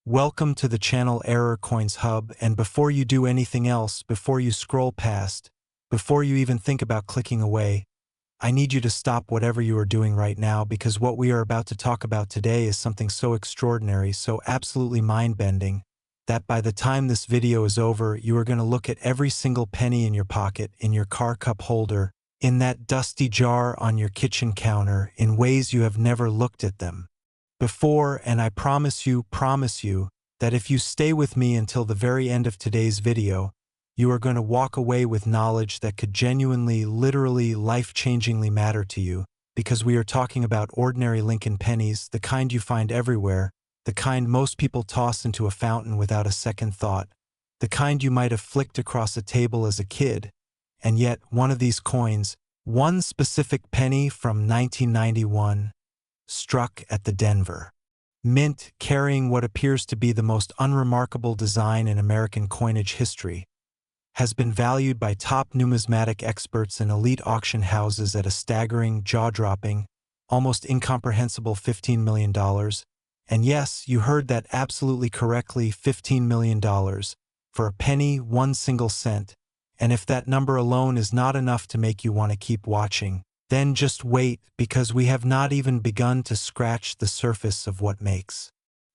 Welcome to the channel Error Coins Hub, and before you do anything else, before you scroll past, before you even think about clicking away, I need you to stop whatever you are doing right now, because what we are about to talk about today is something so extraordinary, so absolutely mind-bending, that by the time this video is over, you are going to look at every single penny in your pocket, in your car cup holder, in that dusty jar on your kitchen counter, in ways you have never looked at them before. And I promise you that if you stay with me until the very end of today's video, you are going to walk away with knowledge that could genuinely, literally, life-changingly matter to you, because we are talking about ordinary Lincoln pennies, the kind you find everywhere, the kind most people toss into a fountain without a second thought, the kind you might have flicked across a table as a kid. And yet, one of these coins, one specific penny from 1991, struck at the Denver Mint, carrying what appears to be the most unremarkable design in American coinage history, has been valued by top numismatic experts and elite auction houses at a staggering, jaw-dropping, almost incomprehensible $15 million. And yes, you heard that absolutely correctly, $15 million, for a penny, 1 single cent. And if that number alone is not enough to make you want to keep watching, then just wait, because we have not even begun to scratch the surface of what makes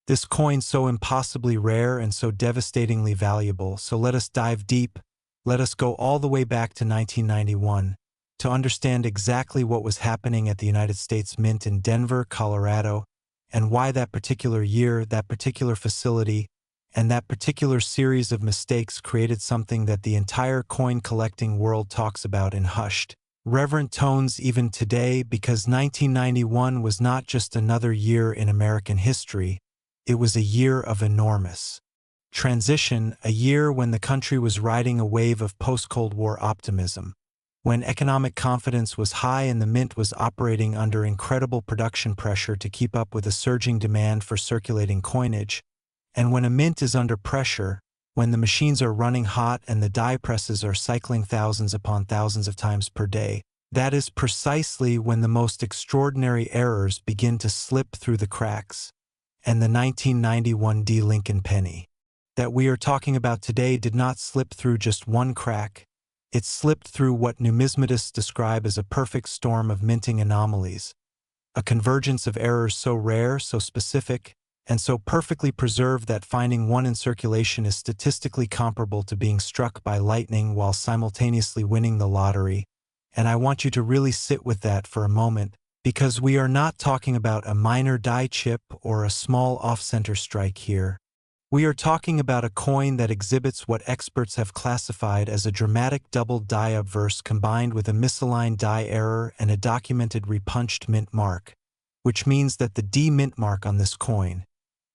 this coin so impossibly rare and so devastatingly valuable. So let us dive deep. Let us go all the way back to 1991 to understand exactly what was happening at the United States Mint in Denver, Colorado, and why that particular year, that particular facility, and that particular series of mistakes created something that the entire coin collecting world talks about in hushed, reverent tones even today, because 1991 was not just another year in American history, it was a year of enormous transition, a year when the country was riding a wave of post-Cold War optimism, when economic confidence was high and the Mint was operating under incredible production pressure to keep up with a surging demand for circulating coinage. And when a mint is under pressure, when the machines are running hot and the die presses are cycling thousands upon thousands of times per day, that is precisely when the most extraordinary errors begin to slip through the cracks. And the 1991 Lincoln penny that we are talking about today did not slip through just one crack. It slipped through what numismatists describe as a perfect storm of minting anomalies, a convergence of errors so rare, so specific, and so perfectly preserved that finding one in circulation is statistically comparable to being struck by lightning while simultaneously winning the lottery. And I want you to really sit with that for a moment, because we are not talking about a minor die chip or a small off-center strike here. We are talking about a coin that exhibits what experts have classified as a dramatic double die obverse combined with a misaligned die error and a documented repunched mint mark, which means that the D mint mark on this coin,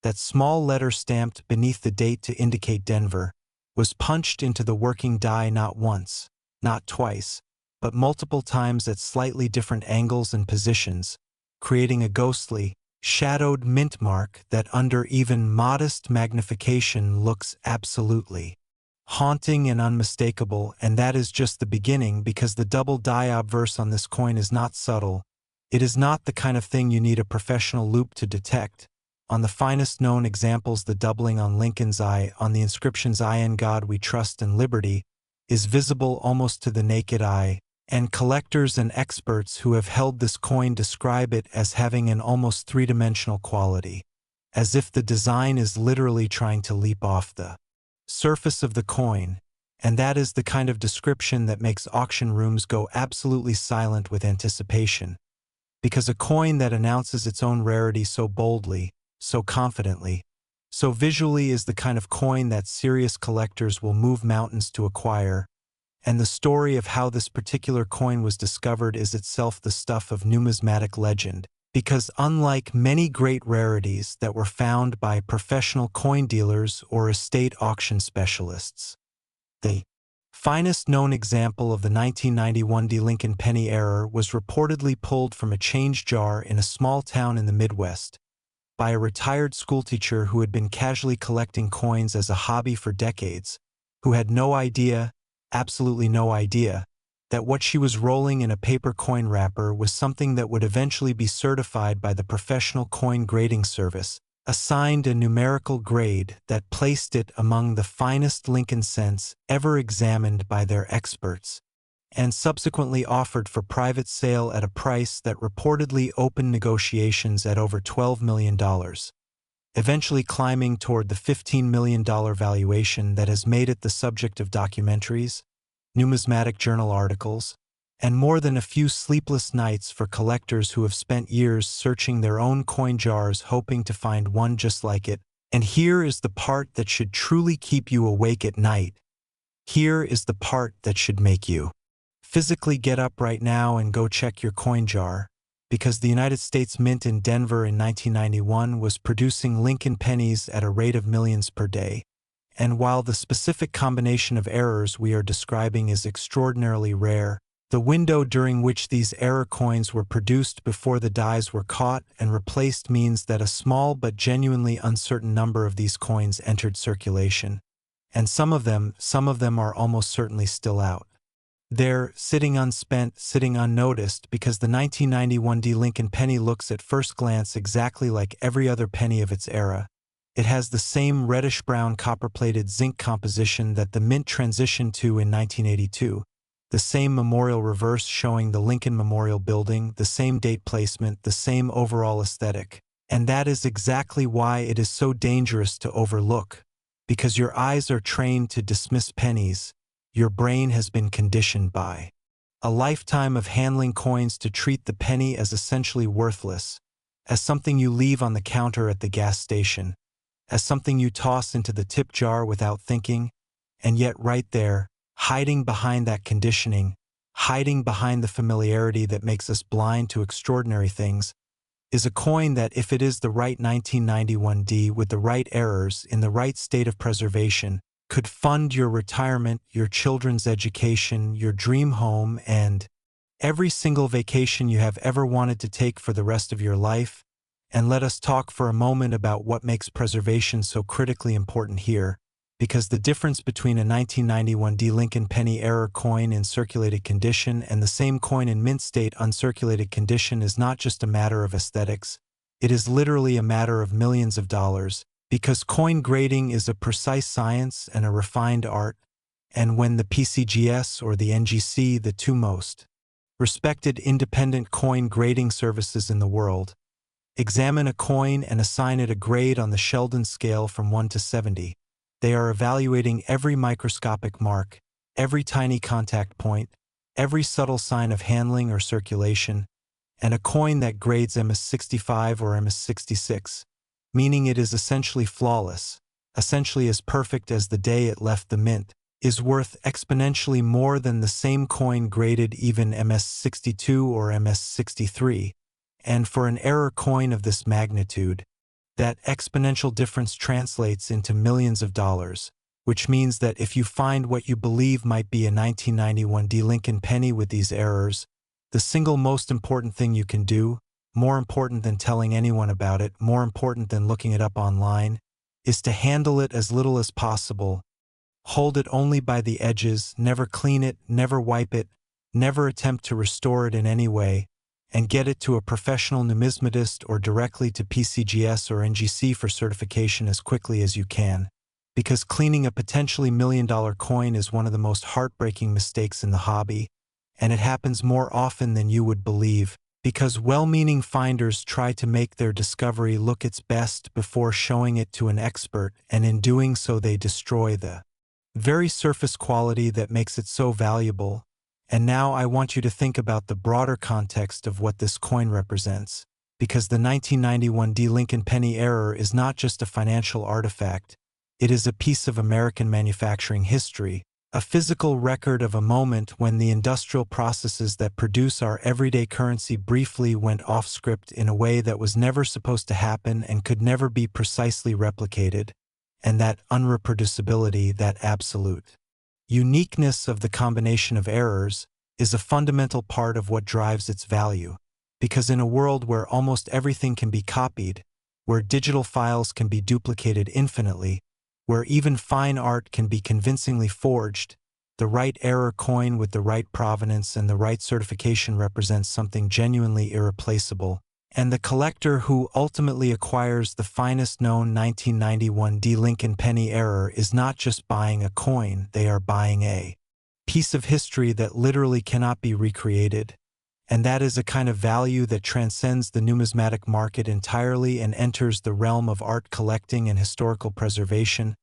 that small letter stamped beneath the date to indicate Denver, was punched into the working die not once, not twice, but multiple times at slightly different angles and positions, creating a ghostly, shadowed mint mark that under even modest magnification looks absolutely haunting and unmistakable. And that is just the beginning, because the double die obverse on this coin is not subtle. It is not the kind of thing you need a professional loupe to detect. On the finest known examples, the doubling on Lincoln's eye, on the inscriptions "I in God we trust" and "Liberty," is visible almost to the naked eye, and collectors and experts who have held this coin describe it as having an almost three-dimensional quality, as if the design is literally trying to leap off the surface of the coin. And that is the kind of description that makes auction rooms go absolutely silent with anticipation, because a coin that announces its own rarity so boldly, so confidently, so visually is the kind of coin that serious collectors will move mountains to acquire. And the story of how this particular coin was discovered is itself the stuff of numismatic legend, because unlike many great rarities that were found by professional coin dealers or estate auction specialists, the finest known example of the 1991 Lincoln penny error was reportedly pulled from a change jar in a small town in the Midwest by a retired schoolteacher who had been casually collecting coins as a hobby for decades, who had no idea, absolutely no idea, that what she was rolling in a paper coin wrapper was something that would eventually be certified by the Professional Coin Grading Service, assigned a numerical grade that placed it among the finest Lincoln cents ever examined by their experts, and subsequently offered for private sale at a price that reportedly opened negotiations at over $12 million, eventually climbing toward the $15 million valuation that has made it the subject of documentaries, numismatic journal articles, and more than a few sleepless nights for collectors who have spent years searching their own coin jars hoping to find one just like it. And here is the part that should truly keep you awake at night. Here is the part that should make you physically get up right now and go check your coin jar, because the United States Mint in Denver in 1991 was producing Lincoln pennies at a rate of millions per day. And while the specific combination of errors we are describing is extraordinarily rare, the window during which these error coins were produced before the dies were caught and replaced means that a small but genuinely uncertain number of these coins entered circulation. And some of them are almost certainly still out. They're sitting unspent, sitting unnoticed, because the 1991 D Lincoln penny looks at first glance exactly like every other penny of its era. It has the same reddish-brown copper-plated zinc composition that the Mint transitioned to in 1982. The same memorial reverse showing the Lincoln Memorial Building, the same date placement, the same overall aesthetic. And that is exactly why it is so dangerous to overlook. Because your eyes are trained to dismiss pennies, your brain has been conditioned by a lifetime of handling coins to treat the penny as essentially worthless, as something you leave on the counter at the gas station, as something you toss into the tip jar without thinking, and yet right there, hiding behind that conditioning, hiding behind the familiarity that makes us blind to extraordinary things, is a coin that, if it is the right 1991 D with the right errors in the right state of preservation, could fund your retirement, your children's education, your dream home, and every single vacation you have ever wanted to take for the rest of your life. And let us talk for a moment about what makes preservation so critically important here, because the difference between a 1991 D Lincoln penny error coin in circulated condition and the same coin in mint state uncirculated condition is not just a matter of aesthetics, it is literally a matter of millions of dollars, because coin grading is a precise science and a refined art, and when the PCGS or the NGC, the two most respected independent coin grading services in the world, examine a coin and assign it a grade on the Sheldon scale from 1 to 70. They are evaluating every microscopic mark, every tiny contact point, every subtle sign of handling or circulation, and a coin that grades MS65 or MS66, meaning it is essentially flawless, essentially as perfect as the day it left the mint, is worth exponentially more than the same coin graded even MS62 or MS63. And for an error coin of this magnitude, that exponential difference translates into millions of dollars, which means that if you find what you believe might be a 1991 D Lincoln penny with these errors, the single most important thing you can do, more important than telling anyone about it, more important than looking it up online, is to handle it as little as possible. Hold it only by the edges, never clean it, never wipe it, never attempt to restore it in any way, and get it to a professional numismatist or directly to PCGS or NGC for certification as quickly as you can, because cleaning a potentially million-dollar coin is one of the most heartbreaking mistakes in the hobby, and it happens more often than you would believe, because well-meaning finders try to make their discovery look its best before showing it to an expert, and in doing so they destroy the very surface quality that makes it so valuable. And now I want you to think about the broader context of what this coin represents, because the 1991 D Lincoln penny error is not just a financial artifact, it is a piece of American manufacturing history, a physical record of a moment when the industrial processes that produce our everyday currency briefly went off script in a way that was never supposed to happen and could never be precisely replicated, and that unreproducibility, that absolute uniqueness of the combination of errors, is a fundamental part of what drives its value, because in a world where almost everything can be copied, where digital files can be duplicated infinitely, where even fine art can be convincingly forged, the right error coin with the right provenance and the right certification represents something genuinely irreplaceable, And the collector who ultimately acquires the finest known 1991 D. Lincoln penny error is not just buying a coin, they are buying a piece of history that literally cannot be recreated. And that is a kind of value that transcends the numismatic market entirely and enters the realm of art collecting and historical preservation.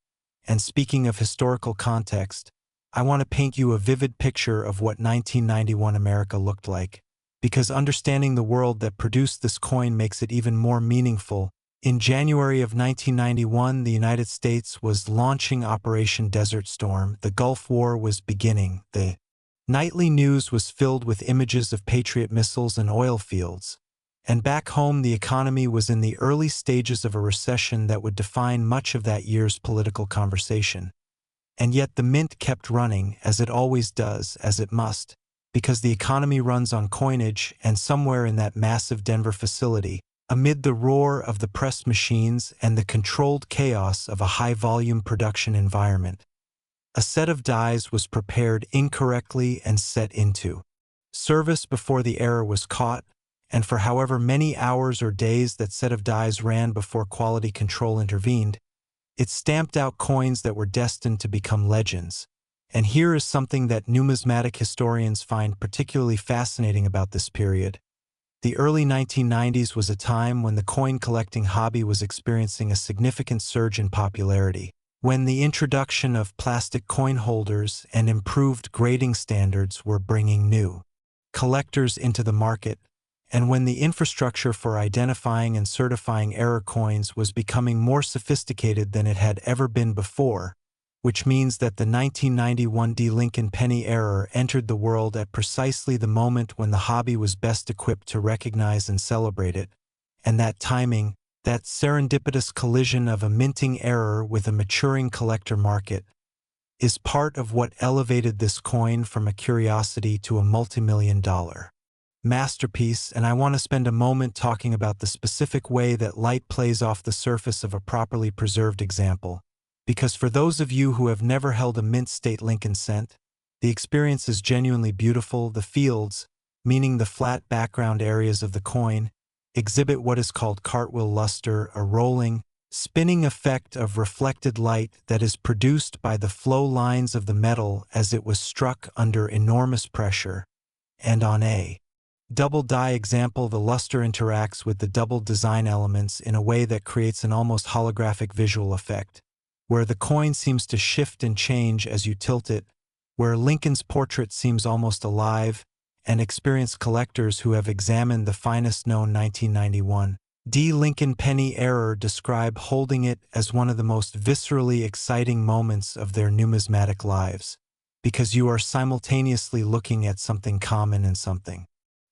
And speaking of historical context, I want to paint you a vivid picture of what 1991 America looked like, because understanding the world that produced this coin makes it even more meaningful. In January of 1991, the United States was launching Operation Desert Storm. The Gulf War was beginning. The nightly news was filled with images of Patriot missiles and oil fields. And back home, the economy was in the early stages of a recession that would define much of that year's political conversation. And yet the mint kept running, as it always does, as it must, because the economy runs on coinage, and somewhere in that massive Denver facility, amid the roar of the press machines and the controlled chaos of a high-volume production environment, a set of dies was prepared incorrectly and set into service before the error was caught, and for however many hours or days that set of dies ran before quality control intervened, it stamped out coins that were destined to become legends. And here is something that numismatic historians find particularly fascinating about this period. The early 1990s was a time when the coin collecting hobby was experiencing a significant surge in popularity, when the introduction of plastic coin holders and improved grading standards were bringing new collectors into the market, and when the infrastructure for identifying and certifying error coins was becoming more sophisticated than it had ever been before, which means that the 1991 D. Lincoln penny error entered the world at precisely the moment when the hobby was best equipped to recognize and celebrate it. And that timing, that serendipitous collision of a minting error with a maturing collector market, is part of what elevated this coin from a curiosity to a multi-million-dollar masterpiece. And I want to spend a moment talking about the specific way that light plays off the surface of a properly preserved example. Because for those of you who have never held a mint state Lincoln cent, the experience is genuinely beautiful. The fields, meaning the flat background areas of the coin, exhibit what is called cartwheel luster, a rolling, spinning effect of reflected light that is produced by the flow lines of the metal as it was struck under enormous pressure. And on a double die example, the luster interacts with the double design elements in a way that creates an almost holographic visual effect, where the coin seems to shift and change as you tilt it, where Lincoln's portrait seems almost alive, and experienced collectors who have examined the finest known 1991 D. Lincoln penny error describe holding it as one of the most viscerally exciting moments of their numismatic lives, because you are simultaneously looking at something common and something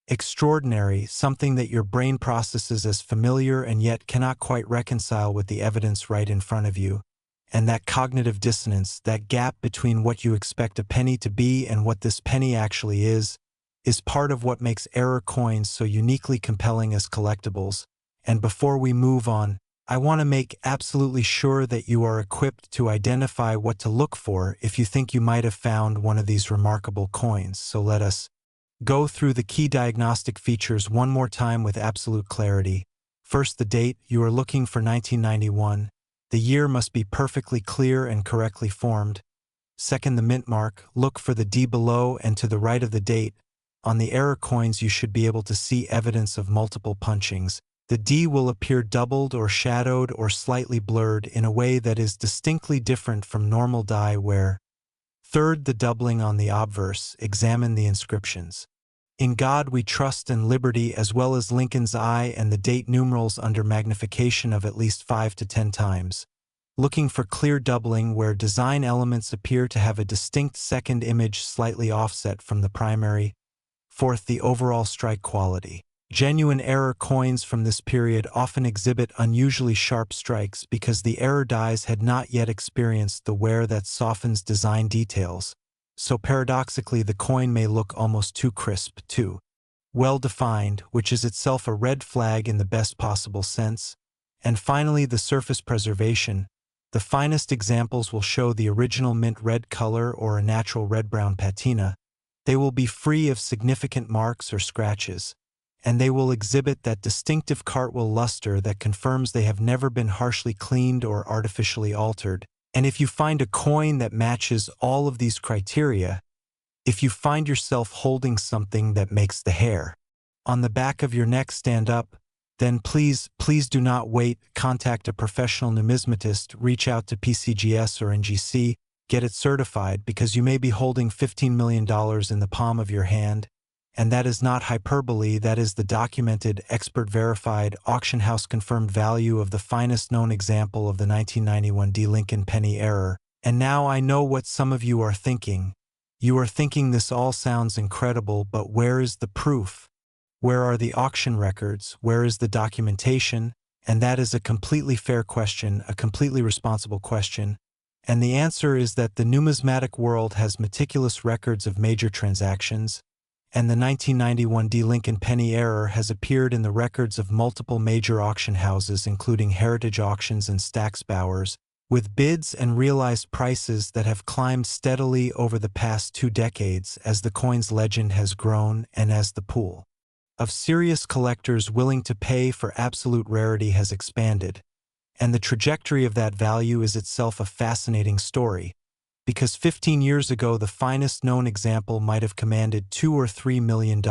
extraordinary, something that your brain processes as familiar and yet cannot quite reconcile with the evidence right in front of you. And that cognitive dissonance, that gap between what you expect a penny to be and what this penny actually is part of what makes error coins so uniquely compelling as collectibles. And before we move on, I want to make absolutely sure that you are equipped to identify what to look for if you think you might have found one of these remarkable coins. So let us go through the key diagnostic features one more time with absolute clarity. First, the date. You are looking for 1991. The year must be perfectly clear and correctly formed. Second, the mint mark. Look for the D below and to the right of the date. On the error coins, you should be able to see evidence of multiple punchings. The D will appear doubled or shadowed or slightly blurred in a way that is distinctly different from normal die wear. Third, the doubling on the obverse. Examine the inscriptions. In God we trust and liberty, as well as Lincoln's eye and the date numerals under magnification of at least 5 to 10 times. Looking for clear doubling where design elements appear to have a distinct second image slightly offset from the primary. Fourth, the overall strike quality. Genuine error coins from this period often exhibit unusually sharp strikes because the error dies had not yet experienced the wear that softens design details. So paradoxically, the coin may look almost too crisp, too well-defined, which is itself a red flag in the best possible sense. And finally, the surface preservation. The finest examples will show the original mint red color or a natural red-brown patina. They will be free of significant marks or scratches. and they will exhibit that distinctive cartwheel luster that confirms they have never been harshly cleaned or artificially altered. And if you find a coin that matches all of these criteria, if you find yourself holding something that makes the hair on the back of your neck stand up, then please do not wait. Contact a professional numismatist, reach out to PCGS or NGC, get it certified, because you may be holding $15 million in the palm of your hand. And that is not hyperbole, that is the documented, expert-verified, auction house-confirmed value of the finest known example of the 1991 D. Lincoln penny error. And now I know what some of you are thinking. You are thinking this all sounds incredible, but where is the proof? Where are the auction records? Where is the documentation? And that is a completely fair question, a completely responsible question. And the answer is that the numismatic world has meticulous records of major transactions, and the 1991 D. Lincoln penny error has appeared in the records of multiple major auction houses, including Heritage Auctions and Stack's Bowers, with bids and realized prices that have climbed steadily over the past 2 decades as the coin's legend has grown and as the pool of serious collectors willing to pay for absolute rarity has expanded. And the trajectory of that value is itself a fascinating story, because 15 years ago the finest known example might have commanded $2 or $3 million,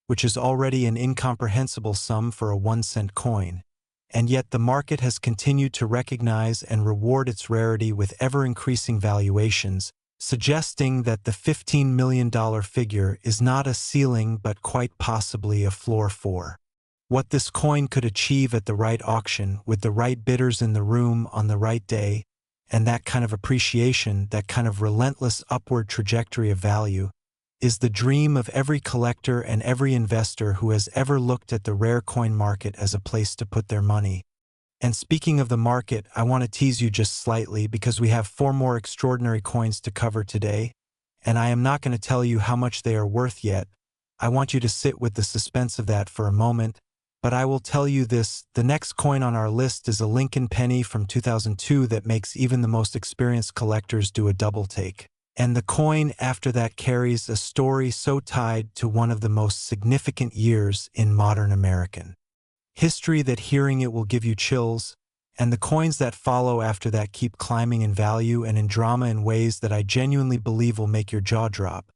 which is already an incomprehensible sum for a 1-cent coin. And yet the market has continued to recognize and reward its rarity with ever-increasing valuations, suggesting that the $15 million figure is not a ceiling but quite possibly a floor for what this coin could achieve at the right auction, with the right bidders in the room on the right day. And that kind of appreciation, that kind of relentless upward trajectory of value, is the dream of every collector and every investor who has ever looked at the rare coin market as a place to put their money. And speaking of the market, I want to tease you just slightly, because we have 4 more extraordinary coins to cover today, and I am not going to tell you how much they are worth yet. I want you to sit with the suspense of that for a moment. But I will tell you this, the next coin on our list is a Lincoln penny from 2002 that makes even the most experienced collectors do a double take. And the coin after that carries a story so tied to one of the most significant years in modern American history that hearing it will give you chills, and the coins that follow after that keep climbing in value and in drama in ways that I genuinely believe will make your jaw drop.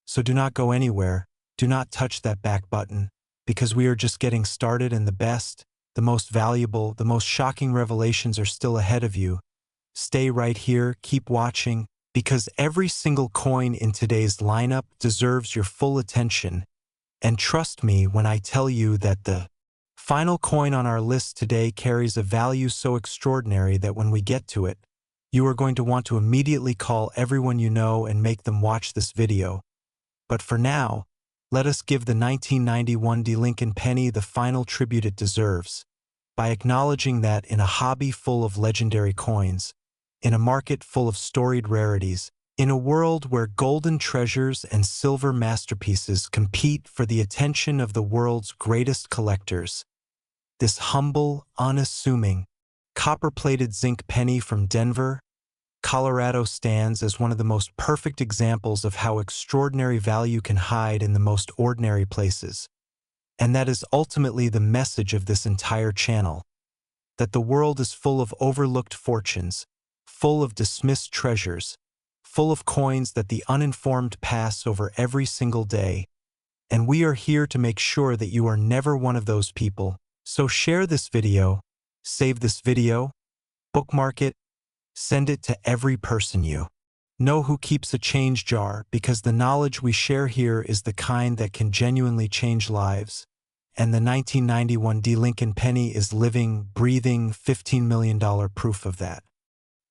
So do not go anywhere, do not touch that back button, because we are just getting started, and the best, the most valuable, the most shocking revelations are still ahead of you. Stay right here, keep watching, because every single coin in today's lineup deserves your full attention. And trust me when I tell you that the final coin on our list today carries a value so extraordinary that when we get to it, you are going to want to immediately call everyone you know and make them watch this video. But for now, let us give the 1991 D. Lincoln penny the final tribute it deserves, by acknowledging that in a hobby full of legendary coins, in a market full of storied rarities, in a world where golden treasures and silver masterpieces compete for the attention of the world's greatest collectors, this humble, unassuming, copper-plated zinc penny from Denver, Colorado stands as one of the most perfect examples of how extraordinary value can hide in the most ordinary places. And that is ultimately the message of this entire channel, that the world is full of overlooked fortunes, full of dismissed treasures, full of coins that the uninformed pass over every single day. And we are here to make sure that you are never one of those people. So share this video, save this video, bookmark it, send it to every person you know who keeps a change jar, because the knowledge we share here is the kind that can genuinely change lives. And the 1991 D. Lincoln penny is living, breathing, $15 million proof of that.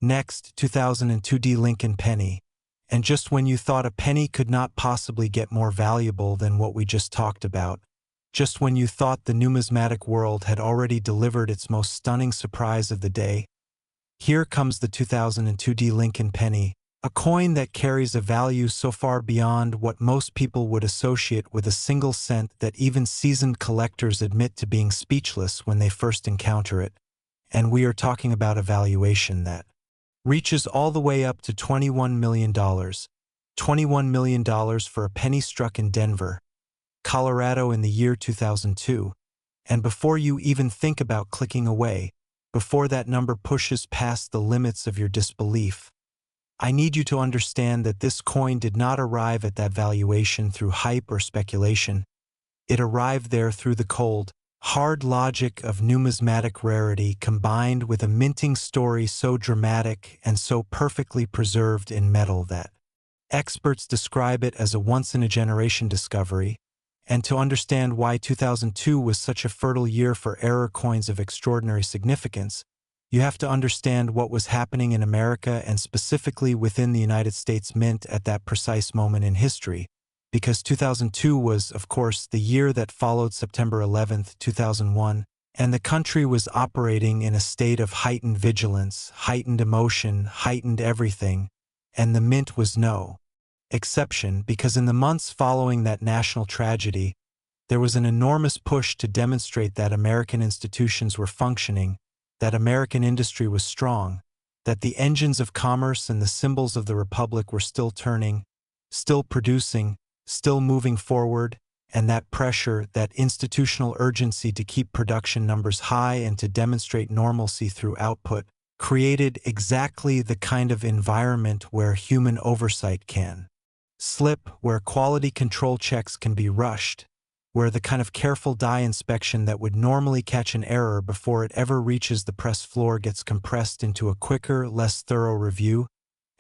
Next, 2002 D. Lincoln penny. And just when you thought a penny could not possibly get more valuable than what we just talked about, just when you thought the numismatic world had already delivered its most stunning surprise of the day, here comes the 2002 D. Lincoln penny, a coin that carries a value so far beyond what most people would associate with a single cent that even seasoned collectors admit to being speechless when they first encounter it. And we are talking about a valuation that reaches all the way up to $21 million. $21 million for a penny struck in Denver. Colorado in the year 2002. And before you even think about clicking away, before that number pushes past the limits of your disbelief, I need you to understand that this coin did not arrive at that valuation through hype or speculation. It arrived there through the cold, hard logic of numismatic rarity combined with a minting story so dramatic and so perfectly preserved in metal that experts describe it as a once-in-a-generation discovery. And to understand why 2002 was such a fertile year for error coins of extraordinary significance, you have to understand what was happening in America and specifically within the United States Mint at that precise moment in history, because 2002 was, of course, the year that followed September 11, 2001, and the country was operating in a state of heightened vigilance, heightened emotion, heightened everything, and the Mint was no exception because in the months following that national tragedy, there was an enormous push to demonstrate that American institutions were functioning, that American industry was strong, that the engines of commerce and the symbols of the Republic were still turning, still producing, still moving forward, and that pressure, that institutional urgency to keep production numbers high and to demonstrate normalcy through output, created exactly the kind of environment where human oversight can slip, where quality control checks can be rushed, where the kind of careful die inspection that would normally catch an error before it ever reaches the press floor gets compressed into a quicker, less thorough review.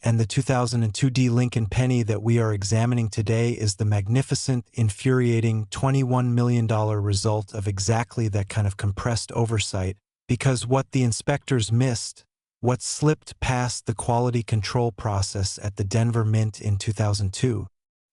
And the 2002 D Lincoln penny that we are examining today is the magnificent, infuriating $21 million result of exactly that kind of compressed oversight, because what the inspectors missed, what slipped past the quality control process at the Denver Mint in 2002,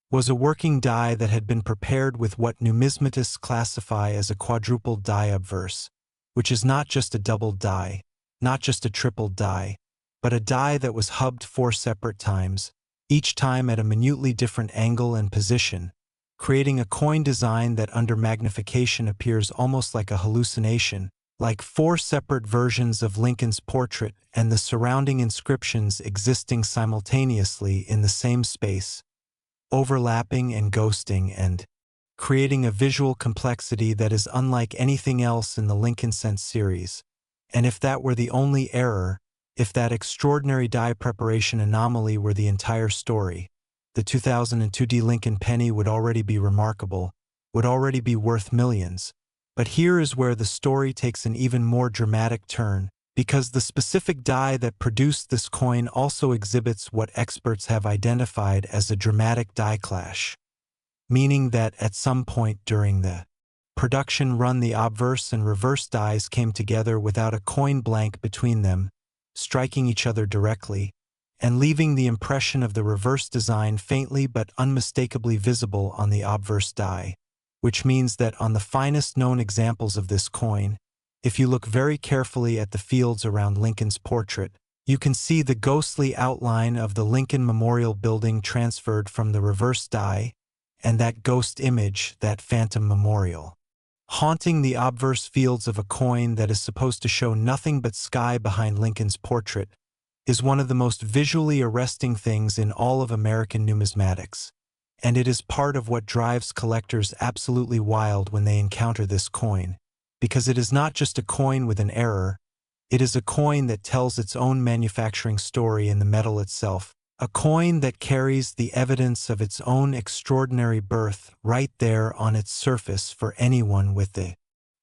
was a working die that had been prepared with what numismatists classify as a quadruple die obverse, which is not just a double die, not just a triple die, but a die that was hubbed 4 separate times, each time at a minutely different angle and position, creating a coin design that under magnification appears almost like a hallucination, like 4 separate versions of Lincoln's portrait and the surrounding inscriptions existing simultaneously in the same space, overlapping and ghosting and creating a visual complexity that is unlike anything else in the Lincoln Cent series. And if that were the only error, if that extraordinary die preparation anomaly were the entire story, the 2002 D Lincoln penny would already be remarkable, would already be worth millions. But here is where the story takes an even more dramatic turn, because the specific die that produced this coin also exhibits what experts have identified as a dramatic die clash, meaning that at some point during the production run the obverse and reverse dies came together without a coin blank between them, striking each other directly, and leaving the impression of the reverse design faintly but unmistakably visible on the obverse die, which means that on the finest known examples of this coin, if you look very carefully at the fields around Lincoln's portrait, you can see the ghostly outline of the Lincoln Memorial Building transferred from the reverse die, and that ghost image, that phantom memorial, haunting the obverse fields of a coin that is supposed to show nothing but sky behind Lincoln's portrait, is one of the most visually arresting things in all of American numismatics. And it is part of what drives collectors absolutely wild when they encounter this coin, because it is not just a coin with an error, it is a coin that tells its own manufacturing story in the metal itself, a coin that carries the evidence of its own extraordinary birth right there on its surface for anyone with the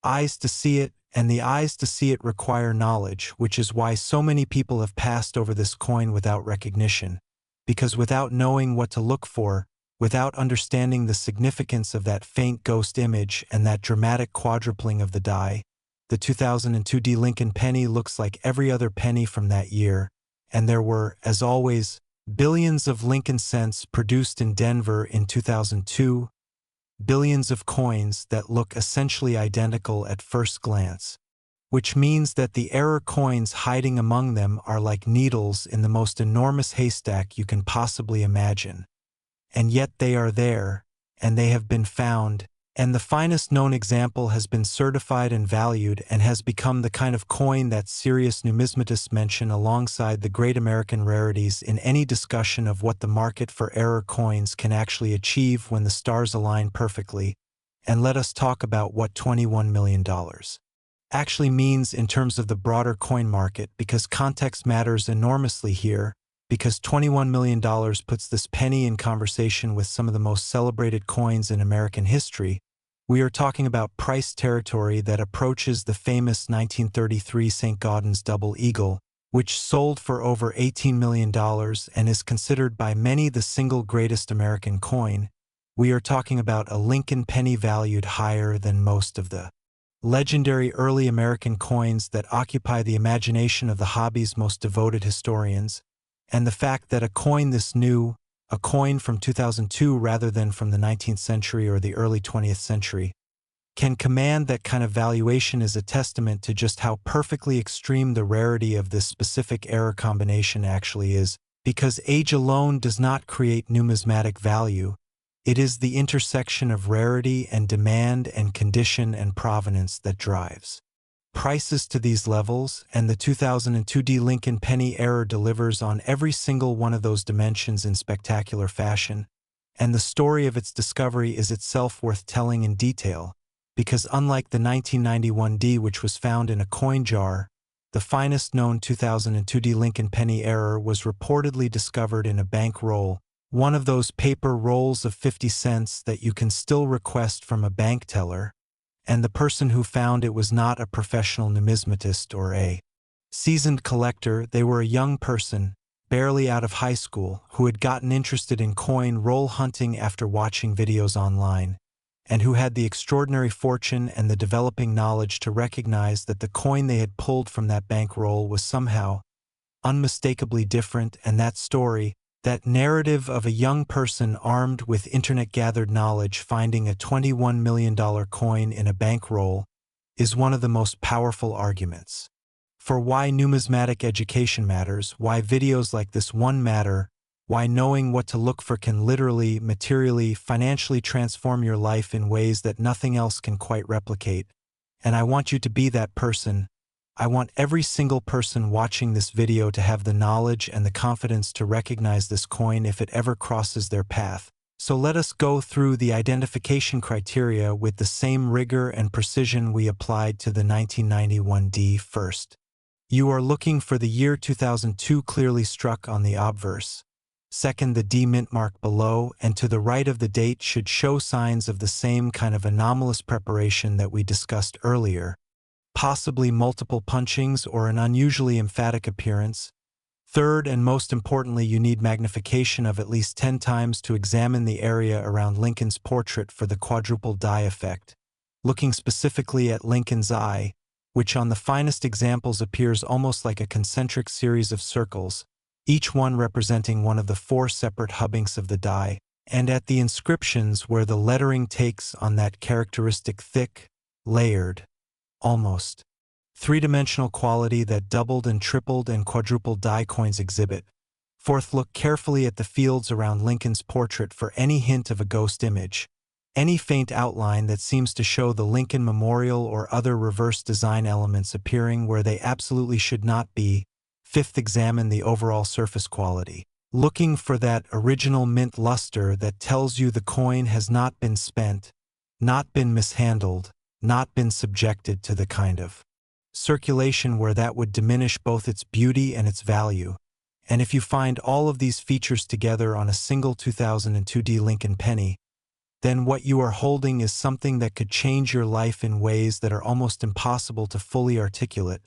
eyes to see it, and the eyes to see it require knowledge, which is why so many people have passed over this coin without recognition, because without knowing what to look for, without understanding the significance of that faint ghost image and that dramatic quadrupling of the die, the 2002 D Lincoln penny looks like every other penny from that year, and there were, as always, billions of Lincoln cents produced in Denver in 2002, billions of coins that look essentially identical at first glance, which means that the error coins hiding among them are like needles in the most enormous haystack you can possibly imagine. And yet they are there, and they have been found, and the finest known example has been certified and valued and has become the kind of coin that serious numismatists mention alongside the great American rarities in any discussion of what the market for error coins can actually achieve when the stars align perfectly, and let us talk about what $21 million actually means in terms of the broader coin market, because context matters enormously here, because $21 million puts this penny in conversation with some of the most celebrated coins in American history. We are talking about price territory that approaches the famous 1933 St. Gaudens double eagle, which sold for over $18 million and is considered by many the single greatest American coin. We are talking about a Lincoln penny valued higher than most of the legendary early American coins that occupy the imagination of the hobby's most devoted historians, and the fact that a coin this new, a coin from 2002 rather than from the 19th century or the early 20th century, can command that kind of valuation is a testament to just how perfectly extreme the rarity of this specific error combination actually is, because age alone does not create numismatic value. It is the intersection of rarity and demand and condition and provenance that drives prices to these levels, and the 2002 Lincoln penny error delivers on every single one of those dimensions in spectacular fashion, and the story of its discovery is itself worth telling in detail, because unlike the 1991 D, which was found in a coin jar, the finest known 2002 Lincoln penny error was reportedly discovered in a bank roll, one of those paper rolls of 50 cents that you can still request from a bank teller, and the person who found it was not a professional numismatist or a seasoned collector. They were a young person, barely out of high school, who had gotten interested in coin roll hunting after watching videos online, and who had the extraordinary fortune and the developing knowledge to recognize that the coin they had pulled from that bank roll was somehow unmistakably different, and that story, that narrative of a young person armed with internet-gathered knowledge finding a $21 million coin in a bankroll, is one of the most powerful arguments for why numismatic education matters, why videos like this one matter, why knowing what to look for can literally, materially, financially transform your life in ways that nothing else can quite replicate. And I want you to be that person. I want every single person watching this video to have the knowledge and the confidence to recognize this coin if it ever crosses their path. So let us go through the identification criteria with the same rigor and precision we applied to the 1991 D first. You are looking for the year 2002 clearly struck on the obverse. Second, the D mint mark below and to the right of the date should show signs of the same kind of anomalous preparation that we discussed earlier, possibly multiple punchings or an unusually emphatic appearance. Third, and most importantly, you need magnification of at least 10 times to examine the area around Lincoln's portrait for the quadruple die effect, looking specifically at Lincoln's eye, which on the finest examples appears almost like a concentric series of circles, each one representing one of the 4 separate hubbinks of the die, and at the inscriptions where the lettering takes on that characteristic thick, layered, almost three-dimensional quality that doubled and tripled and quadrupled die coins exhibit. Fourth, look carefully at the fields around Lincoln's portrait for any hint of a ghost image, any faint outline that seems to show the Lincoln memorial or other reverse design elements appearing where they absolutely should not be. Fifth, examine the overall surface quality, looking for that original mint luster that tells you the coin has not been spent, not been mishandled, not been subjected to the kind of circulation where that would diminish both its beauty and its value. And if you find all of these features together on a single 2002 D Lincoln penny, then what you are holding is something that could change your life in ways that are almost impossible to fully articulate.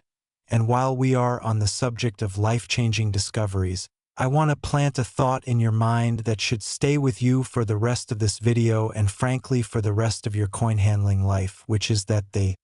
And while we are on the subject of life-changing discoveries, I want to plant a thought in your mind that should stay with you for the rest of this video and frankly for the rest of your coin handling life, which is that the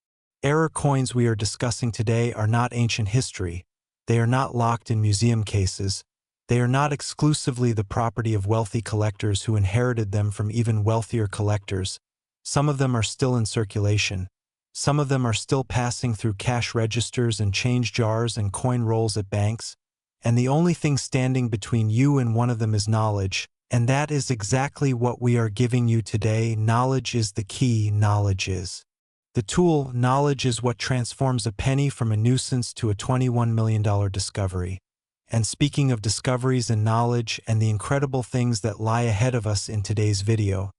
error coins we are discussing today are not ancient history. They are not locked in museum cases. They are not exclusively the property of wealthy collectors who inherited them from even wealthier collectors. Some of them are still in circulation. Some of them are still passing through cash registers and change jars and coin rolls at banks. And the only thing standing between you and one of them is knowledge. And that is exactly what we are giving you today. Knowledge is the key. Knowledge is the tool. Knowledge is what transforms a penny from a nuisance to a $21 million discovery. And speaking of discoveries and knowledge and the incredible things that lie ahead of us in today's video,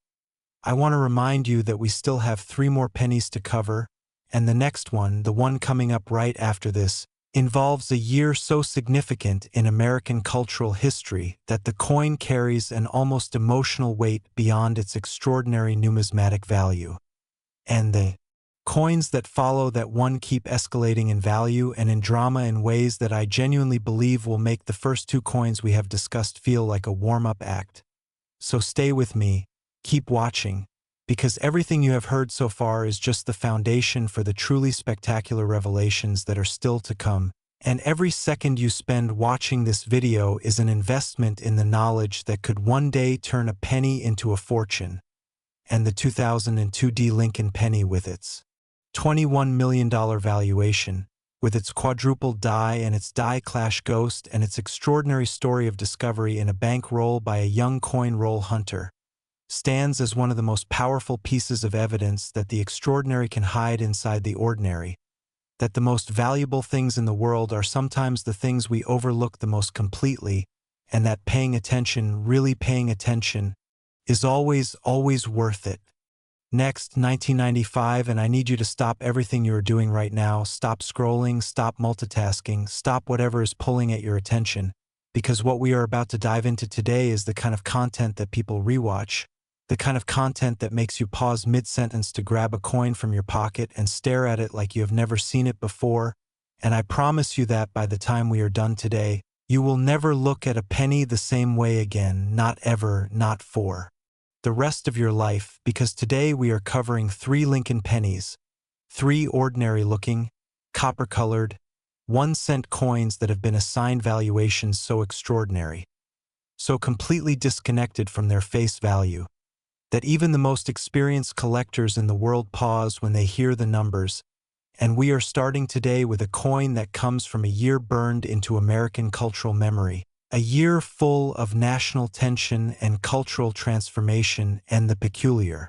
I want to remind you that we still have 3 more pennies to cover, and the next one, the one coming up right after this, involves a year so significant in American cultural history that the coin carries an almost emotional weight beyond its extraordinary numismatic value. And the coins that follow that one keep escalating in value and in drama in ways that I genuinely believe will make the first 2 coins we have discussed feel like a warm-up act. So stay with me, keep watching, because everything you have heard so far is just the foundation for the truly spectacular revelations that are still to come, and every second you spend watching this video is an investment in the knowledge that could one day turn a penny into a fortune. And the 2002 D. Lincoln penny with its $21 million valuation, with its quadruple die and its die clash ghost and its extraordinary story of discovery in a bank roll by a young coin roll hunter, stands as one of the most powerful pieces of evidence that the extraordinary can hide inside the ordinary, that the most valuable things in the world are sometimes the things we overlook the most completely, and that paying attention, really paying attention, is always worth it. Next, 1995, and I need you to stop everything you are doing right now, stop scrolling, stop multitasking, stop whatever is pulling at your attention, because what we are about to dive into today is the kind of content that people rewatch, the kind of content that makes you pause mid-sentence to grab a coin from your pocket and stare at it like you have never seen it before, and I promise you that by the time we are done today, you will never look at a penny the same way again, not ever, not for the rest of your life, because today we are covering 3 Lincoln pennies, 3 ordinary-looking, copper-colored, 1-cent coins that have been assigned valuations so extraordinary, so completely disconnected from their face value, that even the most experienced collectors in the world pause when they hear the numbers, and we are starting today with a coin that comes from a year burned into American cultural memory, a year full of national tension and cultural transformation and the peculiar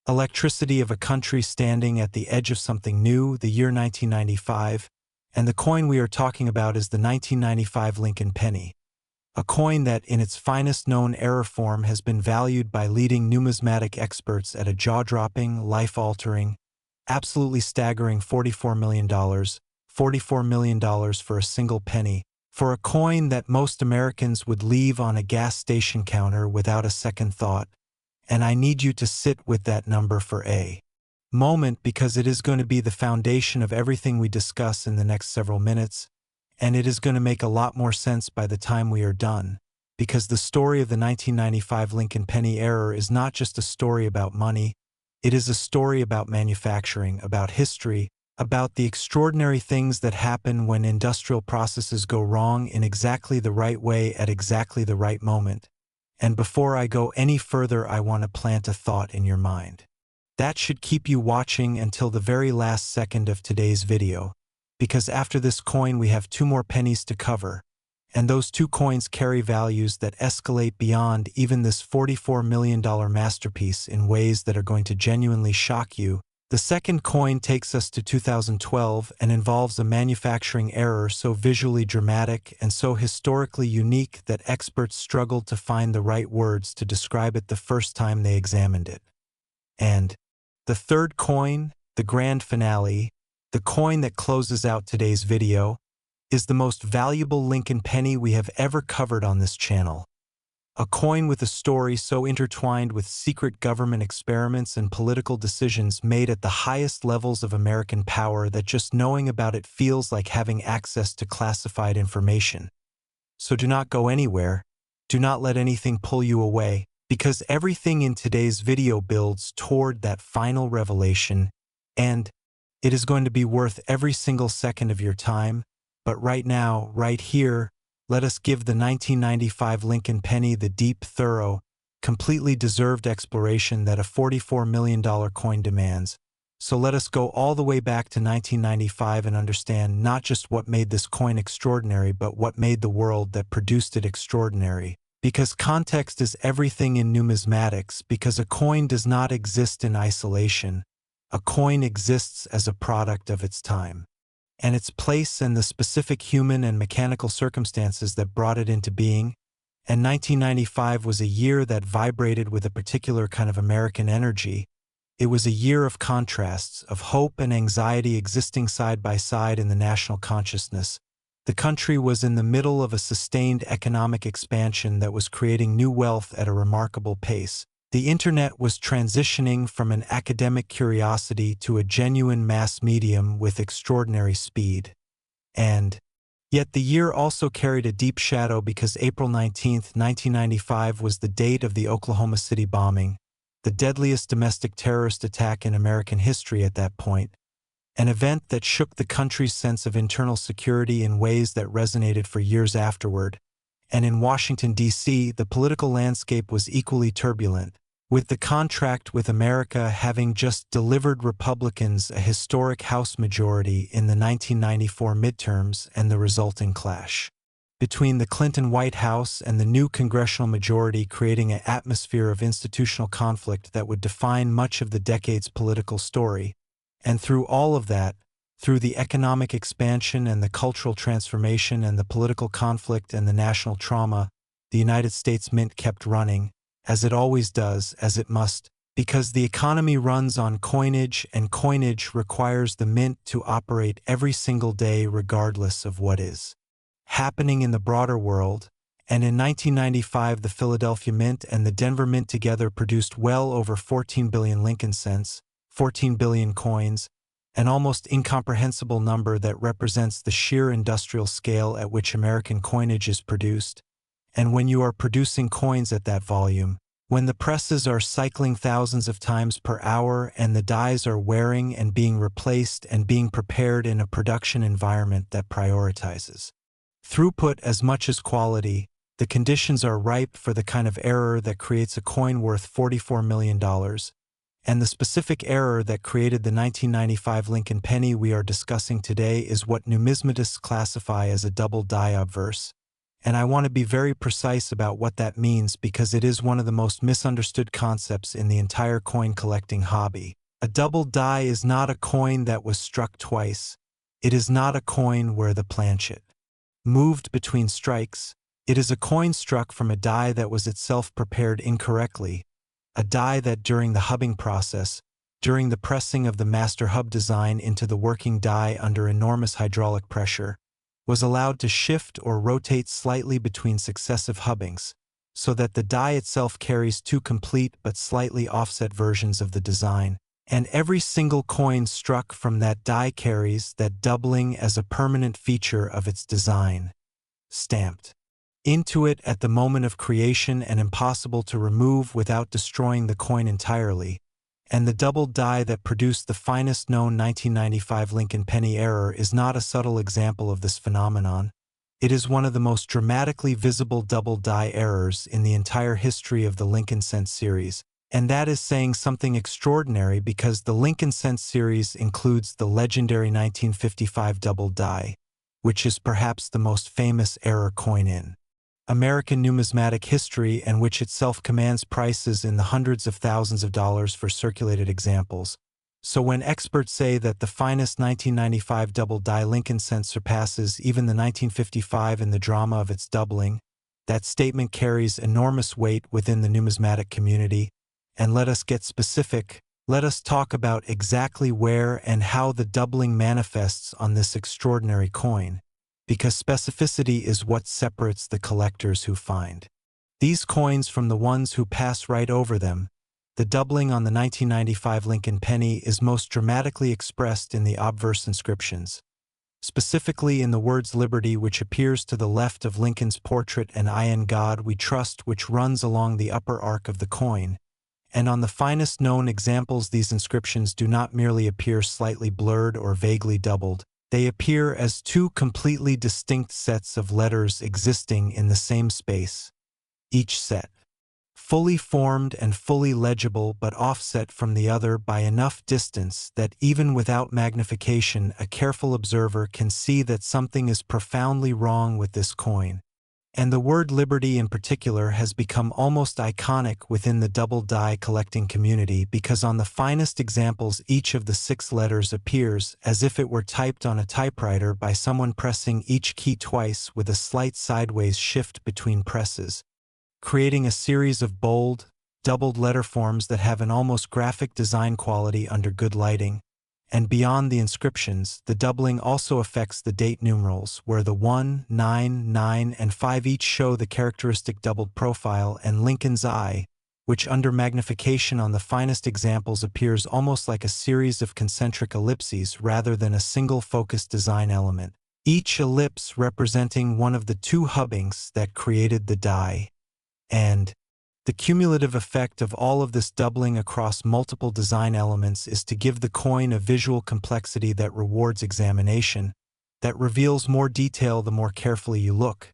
electricity of a country standing at the edge of something new, the year 1995, and the coin we are talking about is the 1995 Lincoln penny. A coin that, in its finest known error form, has been valued by leading numismatic experts at a jaw-dropping, life-altering, absolutely staggering $44 million, $44 million for a single penny, for a coin that most Americans would leave on a gas station counter without a second thought. And I need you to sit with that number for a moment, because it is going to be the foundation of everything we discuss in the next several minutes. And it is going to make a lot more sense by the time we are done, because the story of the 1995 Lincoln penny error is not just a story about money, it is a story about manufacturing, about history, about the extraordinary things that happen when industrial processes go wrong in exactly the right way at exactly the right moment. And before I go any further, I want to plant a thought in your mind. That should keep you watching until the very last second of today's video, because after this coin we have 2 more pennies to cover, and those 2 coins carry values that escalate beyond even this $44 million masterpiece in ways that are going to genuinely shock you. The second coin takes us to 2012 and involves a manufacturing error so visually dramatic and so historically unique that experts struggled to find the right words to describe it the first time they examined it. And the third coin, the grand finale, the coin that closes out today's video, is the most valuable Lincoln penny we have ever covered on this channel. A coin with a story so intertwined with secret government experiments and political decisions made at the highest levels of American power that just knowing about it feels like having access to classified information. So do not go anywhere, do not let anything pull you away, because everything in today's video builds toward that final revelation, and it is going to be worth every single second of your time. But right now, right here, let us give the 1995 Lincoln penny the deep, thorough, completely deserved exploration that a $44 million coin demands. So let us go all the way back to 1995 and understand not just what made this coin extraordinary, but what made the world that produced it extraordinary. Because context is everything in numismatics, because a coin does not exist in isolation. A coin exists as a product of its time and its place and the specific human and mechanical circumstances that brought it into being, And 1995 was a year that vibrated with a particular kind of American energy. It was a year of contrasts, of hope and anxiety existing side by side in the national consciousness. The country was in the middle of a sustained economic expansion that was creating new wealth at a remarkable pace. The internet was transitioning from an academic curiosity to a genuine mass medium with extraordinary speed. And yet the year also carried a deep shadow because April 19, 1995 was the date of the Oklahoma City bombing, the deadliest domestic terrorist attack in American history at that point, an event that shook the country's sense of internal security in ways that resonated for years afterward. And in Washington, D.C., the political landscape was equally turbulent, with the contract with America having just delivered Republicans a historic House majority in the 1994 midterms and the resulting clash between the Clinton White House and the new congressional majority, creating an atmosphere of institutional conflict that would define much of the decade's political story. And through all of that, through the economic expansion and the cultural transformation and the political conflict and the national trauma, the United States Mint kept running, as it always does, as it must, because the economy runs on coinage, and coinage requires the mint to operate every single day regardless of what is happening in the broader world. And in 1995, the Philadelphia Mint and the Denver Mint together produced well over 14 billion Lincoln cents, 14 billion coins, an almost incomprehensible number that represents the sheer industrial scale at which American coinage is produced. And when you are producing coins at that volume, when the presses are cycling thousands of times per hour and the dies are wearing and being replaced and being prepared in a production environment that prioritizes throughput as much as quality, the conditions are ripe for the kind of error that creates a coin worth $44 million. And the specific error that created the 1995 Lincoln penny we are discussing today is what numismatists classify as a double die obverse. And I want to be very precise about what that means because it is one of the most misunderstood concepts in the entire coin collecting hobby. A double die is not a coin that was struck twice. It is not a coin where the planchet moved between strikes. It is a coin struck from a die that was itself prepared incorrectly, a die that during the hubbing process, during the pressing of the master hub design into the working die under enormous hydraulic pressure, was allowed to shift or rotate slightly between successive hubbings, so that the die itself carries two complete but slightly offset versions of the design, and every single coin struck from that die carries that doubling as a permanent feature of its design, stamped into it at the moment of creation and impossible to remove without destroying the coin entirely. And the double die that produced the finest known 1995 Lincoln penny error is not a subtle example of this phenomenon. It is one of the most dramatically visible double die errors in the entire history of the Lincoln cent series, and that is saying something extraordinary because the Lincoln cent series includes the legendary 1955 double die, which is perhaps the most famous error coin in American numismatic history and which itself commands prices in the hundreds of thousands of dollars for circulated examples. So when experts say that the finest 1995 double die Lincoln cent surpasses even the 1955 in the drama of its doubling, that statement carries enormous weight within the numismatic community. And let us get specific. Let us talk about exactly where and how the doubling manifests on this extraordinary coin, because specificity is what separates the collectors who find these coins from the ones who pass right over them. The doubling on the 1995 Lincoln penny is most dramatically expressed in the obverse inscriptions, specifically in the words liberty, which appears to the left of Lincoln's portrait, and I in God we trust, which runs along the upper arc of the coin. And on the finest known examples, these inscriptions do not merely appear slightly blurred or vaguely doubled. They appear as two completely distinct sets of letters existing in the same space, each set fully formed and fully legible but offset from the other by enough distance that even without magnification a careful observer can see that something is profoundly wrong with this coin. And the word liberty in particular has become almost iconic within the double die collecting community because on the finest examples each of the 6 letters appears as if it were typed on a typewriter by someone pressing each key twice with a slight sideways shift between presses. creating a series of bold, doubled letter forms that have an almost graphic design quality under good lighting. And beyond the inscriptions, the doubling also affects the date numerals, where the 1, 9, 9, and 5 each show the characteristic doubled profile, and Lincoln's eye, which under magnification on the finest examples appears almost like a series of concentric ellipses rather than a single focused design element, each ellipse representing one of the two hubbings that created the die. And the cumulative effect of all of this doubling across multiple design elements is to give the coin a visual complexity that rewards examination, that reveals more detail the more carefully you look.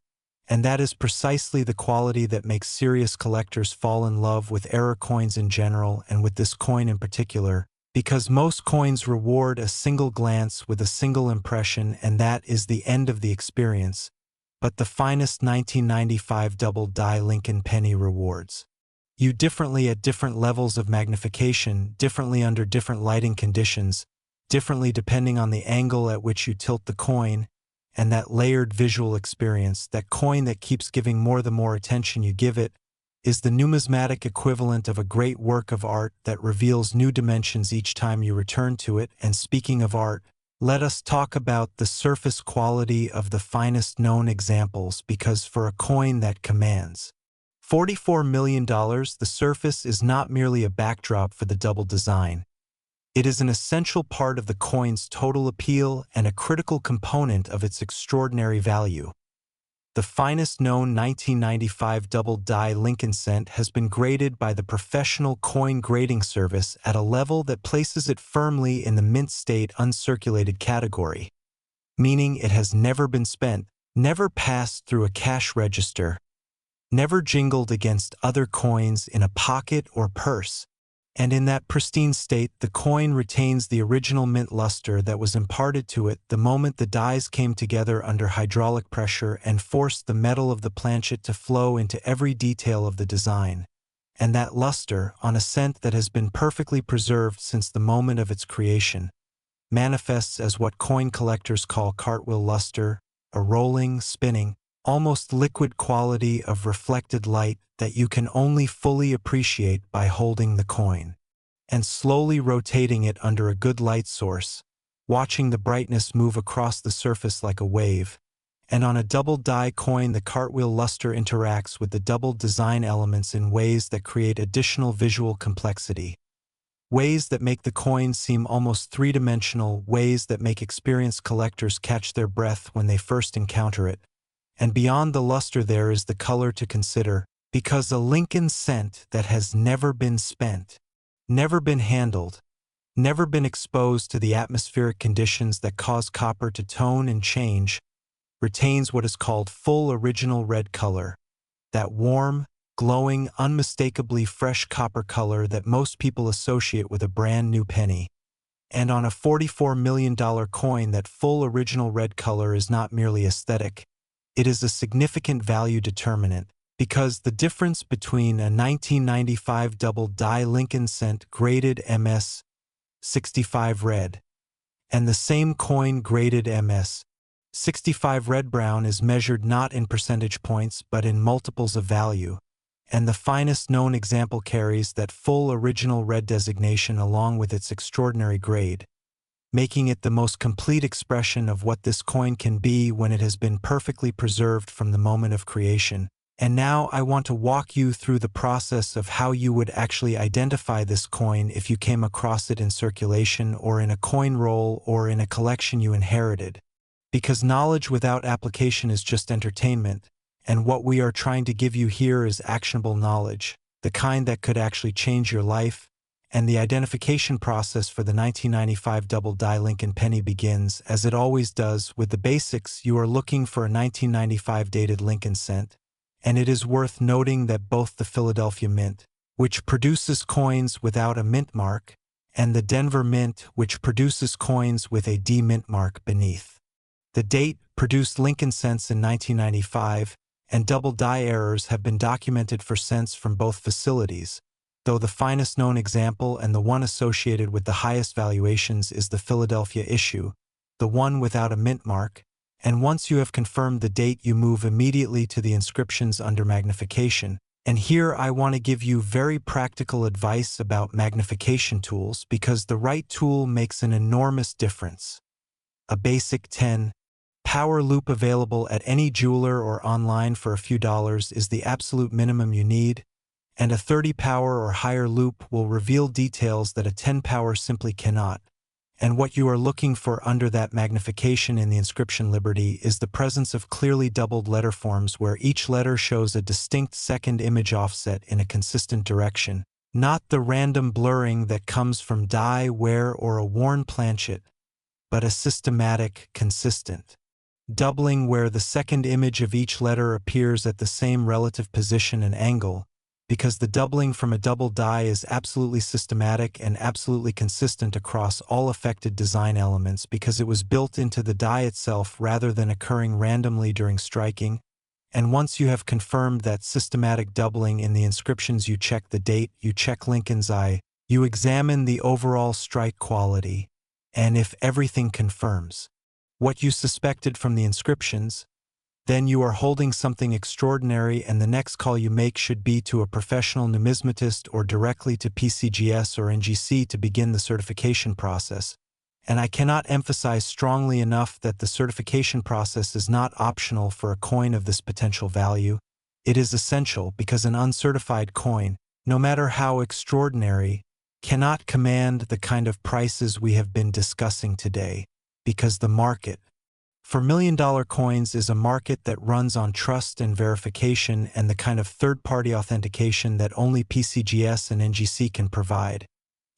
And that is precisely the quality that makes serious collectors fall in love with error coins in general and with this coin in particular, because most coins reward a single glance with a single impression, and that is the end of the experience. But the finest 1995 double die Lincoln penny rewards you differently at different levels of magnification, differently under different lighting conditions, differently depending on the angle at which you tilt the coin, and that layered visual experience, that coin that keeps giving more the more attention you give it, is the numismatic equivalent of a great work of art that reveals new dimensions each time you return to it. And speaking of art, let us talk about the surface quality of the finest known examples, because for a coin that commands $44 million, the surface is not merely a backdrop for the double design. It is an essential part of the coin's total appeal and a critical component of its extraordinary value. The finest known 1995 double die Lincoln cent has been graded by the professional coin grading service at a level that places it firmly in the mint state uncirculated category, meaning it has never been spent, never passed through a cash register, never jingled against other coins in a pocket or purse, and in that pristine state the coin retains the original mint luster that was imparted to it the moment the dies came together under hydraulic pressure and forced the metal of the planchet to flow into every detail of the design. And that luster, on a cent that has been perfectly preserved since the moment of its creation, manifests as what coin collectors call cartwheel luster, a rolling, spinning, almost liquid quality of reflected light that you can only fully appreciate by holding the coin and slowly rotating it under a good light source, watching the brightness move across the surface like a wave. And on a double die coin, the cartwheel luster interacts with the double design elements in ways that create additional visual complexity, ways that make the coin seem almost three-dimensional, ways that make experienced collectors catch their breath when they first encounter it. And beyond the luster there is the color to consider, because a Lincoln cent that has never been spent, never been handled, never been exposed to the atmospheric conditions that cause copper to tone and change, retains what is called full original red color, that warm, glowing, unmistakably fresh copper color that most people associate with a brand new penny. And on a $44 million coin, that full original red color is not merely aesthetic. It is a significant value determinant, because the difference between a 1995 double die Lincoln cent graded MS 65 red and the same coin graded MS 65 red brown is measured not in percentage points but in multiples of value, and the finest known example carries that full original red designation along with its extraordinary grade, making it the most complete expression of what this coin can be when it has been perfectly preserved from the moment of creation. And now I want to walk you through the process of how you would actually identify this coin if you came across it in circulation or in a coin roll or in a collection you inherited. Because knowledge without application is just entertainment, and what we are trying to give you here is actionable knowledge, the kind that could actually change your life. And the identification process for the 1995 double die Lincoln penny begins, as it always does, with the basics. You are looking for a 1995 dated Lincoln cent, and it is worth noting that both the Philadelphia Mint, which produces coins without a mint mark, and the Denver Mint, which produces coins with a D mint mark beneath the date, produced Lincoln cents in 1995, and double die errors have been documented for cents from both facilities, though the finest known example and the one associated with the highest valuations is the Philadelphia issue, the one without a mint mark. And once you have confirmed the date, you move immediately to the inscriptions under magnification, And here I want to give you very practical advice about magnification tools because the right tool makes an enormous difference. A basic 10 power loupe available at any jeweler or online for a few dollars is the absolute minimum you need, and a 30 power or higher loupe will reveal details that a 10 power simply cannot. And what you are looking for under that magnification in the inscription Liberty is the presence of clearly doubled letter forms where each letter shows a distinct second image offset in a consistent direction, not the random blurring that comes from dye, wear, or a worn planchet, but a systematic, consistent doubling where the second image of each letter appears at the same relative position and angle, because the doubling from a double die is absolutely systematic and absolutely consistent across all affected design elements because it was built into the die itself rather than occurring randomly during striking. And once you have confirmed that systematic doubling in the inscriptions, you check the date, you check Lincoln's eye, you examine the overall strike quality, and if everything confirms what you suspected from the inscriptions, then you are holding something extraordinary, and the next call you make should be to a professional numismatist or directly to PCGS or NGC to begin the certification process. And I cannot emphasize strongly enough that the certification process is not optional for a coin of this potential value. It is essential because an uncertified coin, no matter how extraordinary, cannot command the kind of prices we have been discussing today, because the market for million-dollar coins is a market that runs on trust and verification and the kind of third-party authentication that only PCGS and NGC can provide.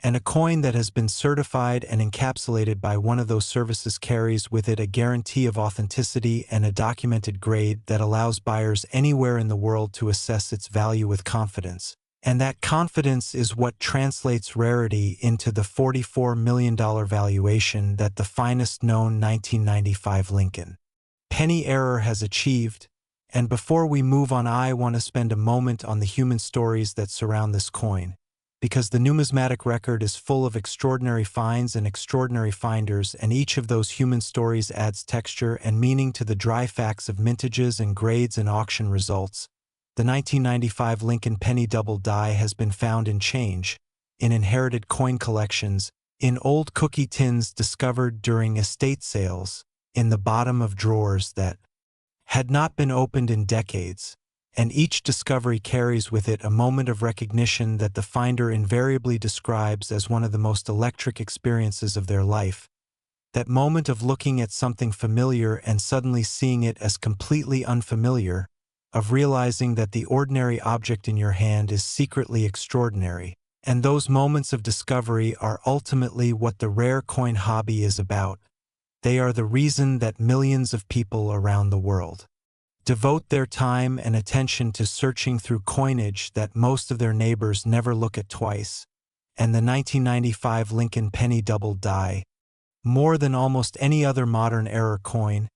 And a coin that has been certified and encapsulated by one of those services carries with it a guarantee of authenticity and a documented grade that allows buyers anywhere in the world to assess its value with confidence. And that confidence is what translates rarity into the $44 million valuation that the finest known 1995 Lincoln penny error has achieved. And before we move on, I want to spend a moment on the human stories that surround this coin, because the numismatic record is full of extraordinary finds and extraordinary finders, and each of those human stories adds texture and meaning to the dry facts of mintages and grades and auction results. The 1995 Lincoln penny double die has been found in change, in inherited coin collections, in old cookie tins discovered during estate sales, in the bottom of drawers that had not been opened in decades, and each discovery carries with it a moment of recognition that the finder invariably describes as one of the most electric experiences of their life. That moment of looking at something familiar and suddenly seeing it as completely unfamiliar, of realizing that the ordinary object in your hand is secretly extraordinary. And those moments of discovery are ultimately what the rare coin hobby is about. They are the reason that millions of people around the world devote their time and attention to searching through coinage that most of their neighbors never look at twice. And the 1995 Lincoln penny double die, more than almost any other modern era coin,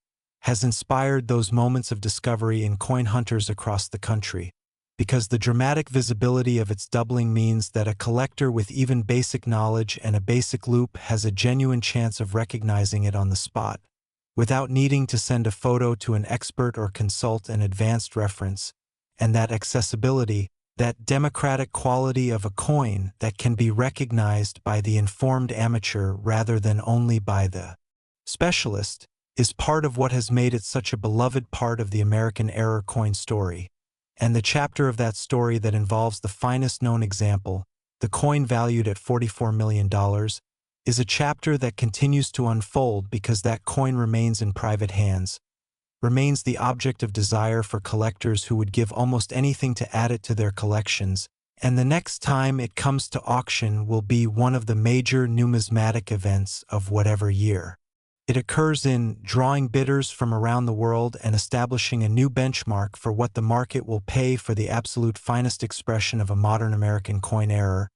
has inspired those moments of discovery in coin hunters across the country, because the dramatic visibility of its doubling means that a collector with even basic knowledge and a basic loupe has a genuine chance of recognizing it on the spot, without needing to send a photo to an expert or consult an advanced reference. And that accessibility, that democratic quality of a coin that can be recognized by the informed amateur rather than only by the specialist, is part of what has made it such a beloved part of the American era coin story. And the chapter of that story that involves the finest known example, the coin valued at $44 million, is a chapter that continues to unfold because that coin remains in private hands, remains the object of desire for collectors who would give almost anything to add it to their collections, and the next time it comes to auction will be one of the major numismatic events of whatever year. It occurs in drawing bidders from around the world and establishing a new benchmark for what the market will pay for the absolute finest expression of a modern American coin error.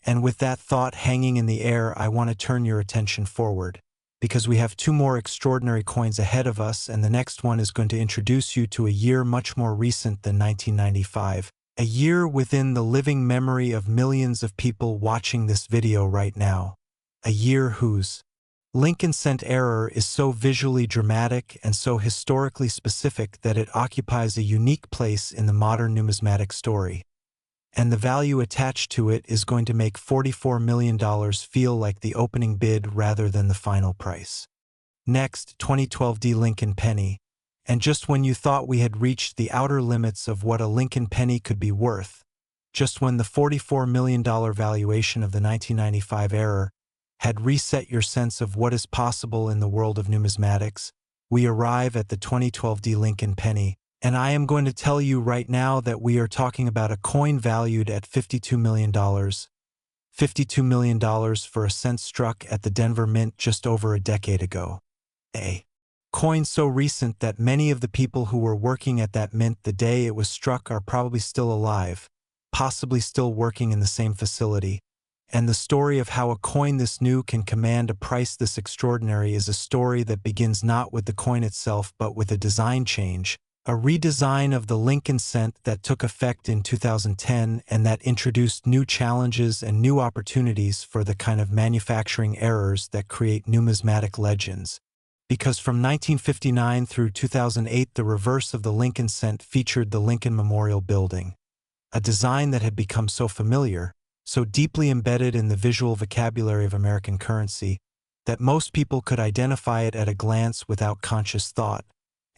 And with that thought hanging in the air, I want to turn your attention forward, because we have two more extraordinary coins ahead of us, and the next one is going to introduce you to a year much more recent than 1995, a year within the living memory of millions of people watching this video right now, a year whose Lincoln cent error is so visually dramatic and so historically specific that it occupies a unique place in the modern numismatic story. And the value attached to it is going to make $44 million feel like the opening bid rather than the final price. Next, 2012 D Lincoln penny. And just when you thought we had reached the outer limits of what a Lincoln penny could be worth, just when the $44 million valuation of the 1995 error had reset your sense of what is possible in the world of numismatics, we arrive at the 2012 D Lincoln penny, and I am going to tell you right now that we are talking about a coin valued at $52 million. $52 million for a cent struck at the Denver Mint just over a decade ago. A coin so recent that many of the people who were working at that mint the day it was struck are probably still alive, possibly still working in the same facility. And the story of how a coin this new can command a price this extraordinary is a story that begins not with the coin itself but with a design change, a redesign of the Lincoln cent that took effect in 2010 and that introduced new challenges and new opportunities for the kind of manufacturing errors that create numismatic legends. Because from 1959 through 2008, the reverse of the Lincoln cent featured the Lincoln Memorial Building, a design that had become so familiar, so deeply embedded in the visual vocabulary of American currency, that most people could identify it at a glance without conscious thought.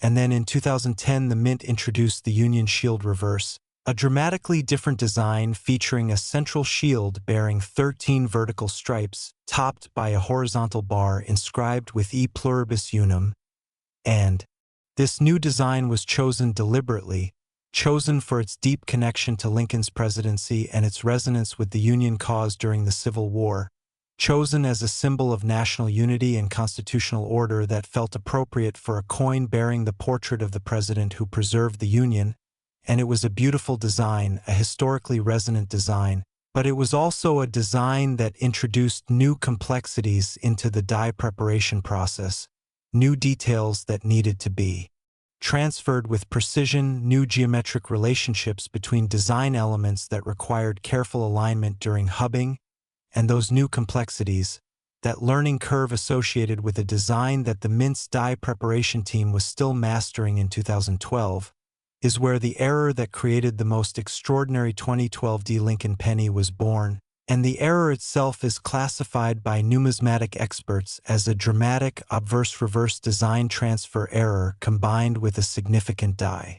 And then in 2010, the Mint introduced the Union Shield Reverse, a dramatically different design featuring a central shield bearing 13 vertical stripes, topped by a horizontal bar inscribed with E pluribus unum. And this new design was chosen deliberately, chosen for its deep connection to Lincoln's presidency and its resonance with the Union cause during the Civil War, chosen as a symbol of national unity and constitutional order that felt appropriate for a coin bearing the portrait of the president who preserved the Union. And it was a beautiful design, a historically resonant design, but it was also a design that introduced new complexities into the die preparation process, new details that needed to be transferred with precision, new geometric relationships between design elements that required careful alignment during hubbing, and those new complexities, that learning curve associated with a design that the Mint's die preparation team was still mastering in 2012, is where the error that created the most extraordinary 2012 D Lincoln penny was born, and the error itself is classified by numismatic experts as a dramatic obverse-reverse design transfer error combined with a significant die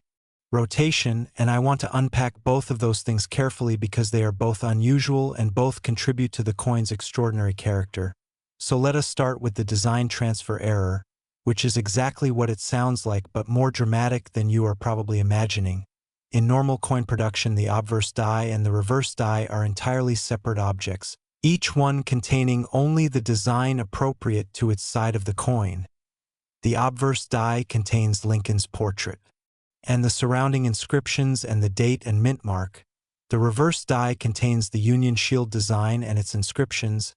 rotation, and I want to unpack both of those things carefully because they are both unusual and both contribute to the coin's extraordinary character. So let us start with the design transfer error, which is exactly what it sounds like but more dramatic than you are probably imagining. In normal coin production, the obverse die and the reverse die are entirely separate objects, each one containing only the design appropriate to its side of the coin. The obverse die contains Lincoln's portrait and the surrounding inscriptions and the date and mint mark. The reverse die contains the Union Shield design and its inscriptions,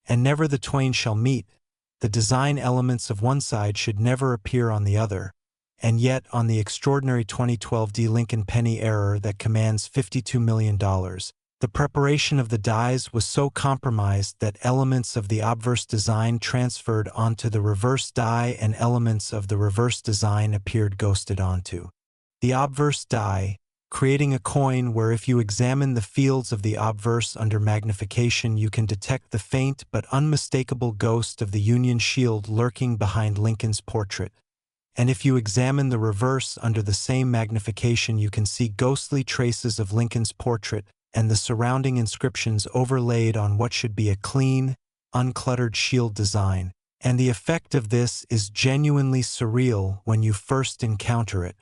and never the twain shall meet. The design elements of one side should never appear on the other. And yet, on the extraordinary 2012 D Lincoln penny error that commands $52 million, the preparation of the dies was so compromised that elements of the obverse design transferred onto the reverse die and elements of the reverse design appeared ghosted onto the obverse die, creating a coin where if you examine the fields of the obverse under magnification you can detect the faint but unmistakable ghost of the Union Shield lurking behind Lincoln's portrait. And if you examine the reverse under the same magnification you can see ghostly traces of Lincoln's portrait and the surrounding inscriptions overlaid on what should be a clean, uncluttered shield design. And the effect of this is genuinely surreal when you first encounter it,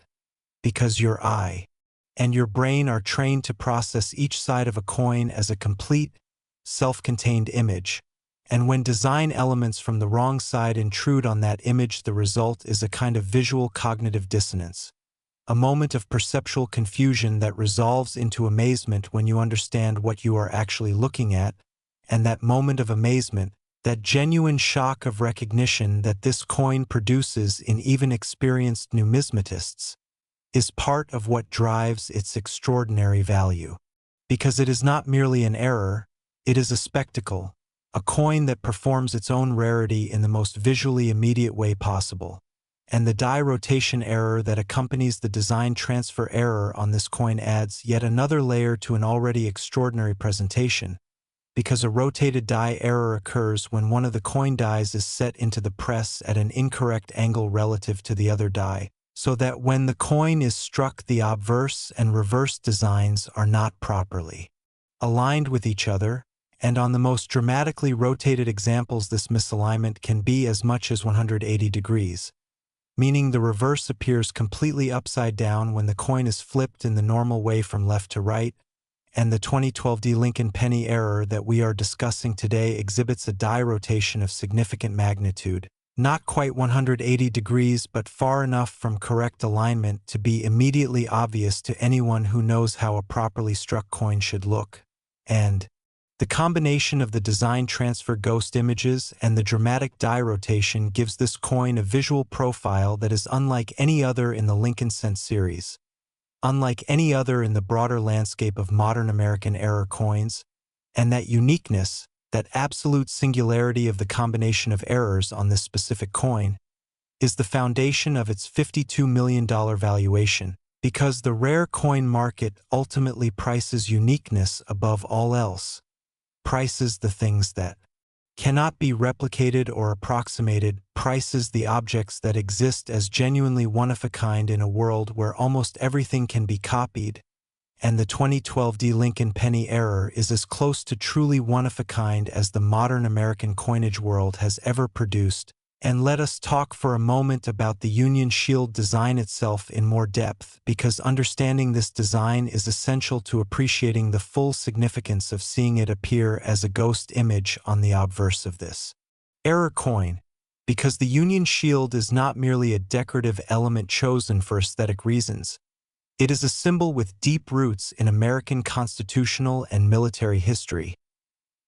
because your eye and your brain are trained to process each side of a coin as a complete, self-contained image. And when design elements from the wrong side intrude on that image, the result is a kind of visual cognitive dissonance, a moment of perceptual confusion that resolves into amazement when you understand what you are actually looking at, and that moment of amazement, that genuine shock of recognition that this coin produces in even experienced numismatists, is part of what drives its extraordinary value. Because it is not merely an error, it is a spectacle, a coin that performs its own rarity in the most visually immediate way possible. And the die rotation error that accompanies the design transfer error on this coin adds yet another layer to an already extraordinary presentation, because a rotated die error occurs when one of the coin dies is set into the press at an incorrect angle relative to the other die, so that when the coin is struck, the obverse and reverse designs are not properly aligned with each other, and on the most dramatically rotated examples this misalignment can be as much as 180 degrees, meaning the reverse appears completely upside down when the coin is flipped in the normal way from left to right, and the 2012 D Lincoln penny error that we are discussing today exhibits a die rotation of significant magnitude, not quite 180 degrees but far enough from correct alignment to be immediately obvious to anyone who knows how a properly struck coin should look. And the combination of the design transfer ghost images and the dramatic die rotation gives this coin a visual profile that is unlike any other in the Lincoln Cent series, unlike any other in the broader landscape of modern American era coins, and that uniqueness, that absolute singularity of the combination of errors on this specific coin, is the foundation of its $52 million valuation, because the rare coin market ultimately prices uniqueness above all else, prices the things that cannot be replicated or approximated, prices the objects that exist as genuinely one-of-a-kind in a world where almost everything can be copied, and the 2012 D Lincoln penny error is as close to truly one-of-a-kind as the modern American coinage world has ever produced. And let us talk for a moment about the Union Shield design itself in more depth, because understanding this design is essential to appreciating the full significance of seeing it appear as a ghost image on the obverse of this error coin, because the Union Shield is not merely a decorative element chosen for aesthetic reasons. It is a symbol with deep roots in American constitutional and military history.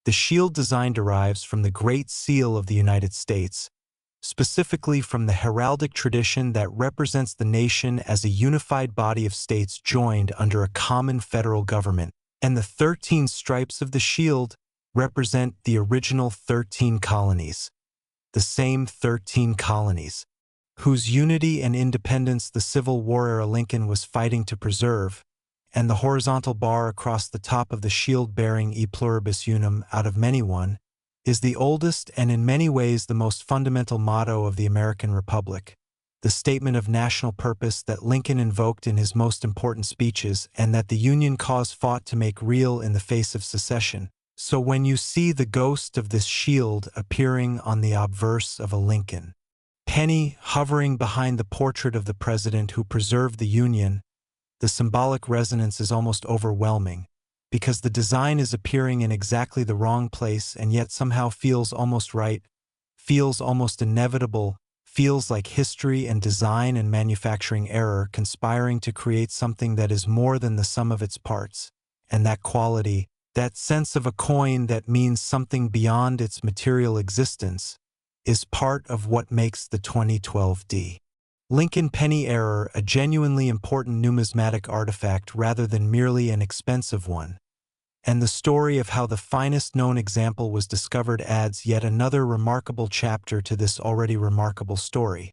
The shield design derives from the Great Seal of the United States, specifically from the heraldic tradition that represents the nation as a unified body of states joined under a common federal government, and the 13 stripes of the shield represent the original 13 colonies, the same 13 colonies, whose unity and independence the Civil War era Lincoln was fighting to preserve, and the horizontal bar across the top of the shield bearing E pluribus unum out of many one, is the oldest and in many ways the most fundamental motto of the American Republic, the statement of national purpose that Lincoln invoked in his most important speeches and that the Union cause fought to make real in the face of secession. So when you see the ghost of this shield appearing on the obverse of a Lincoln penny hovering behind the portrait of the president who preserved the Union, the symbolic resonance is almost overwhelming, because the design is appearing in exactly the wrong place and yet somehow feels almost right, feels almost inevitable, feels like history and design and manufacturing error conspiring to create something that is more than the sum of its parts, and that quality, that sense of a coin that means something beyond its material existence, is part of what makes the 2012 D Lincoln penny error a genuinely important numismatic artifact rather than merely an expensive one. And the story of how the finest known example was discovered adds yet another remarkable chapter to this already remarkable story.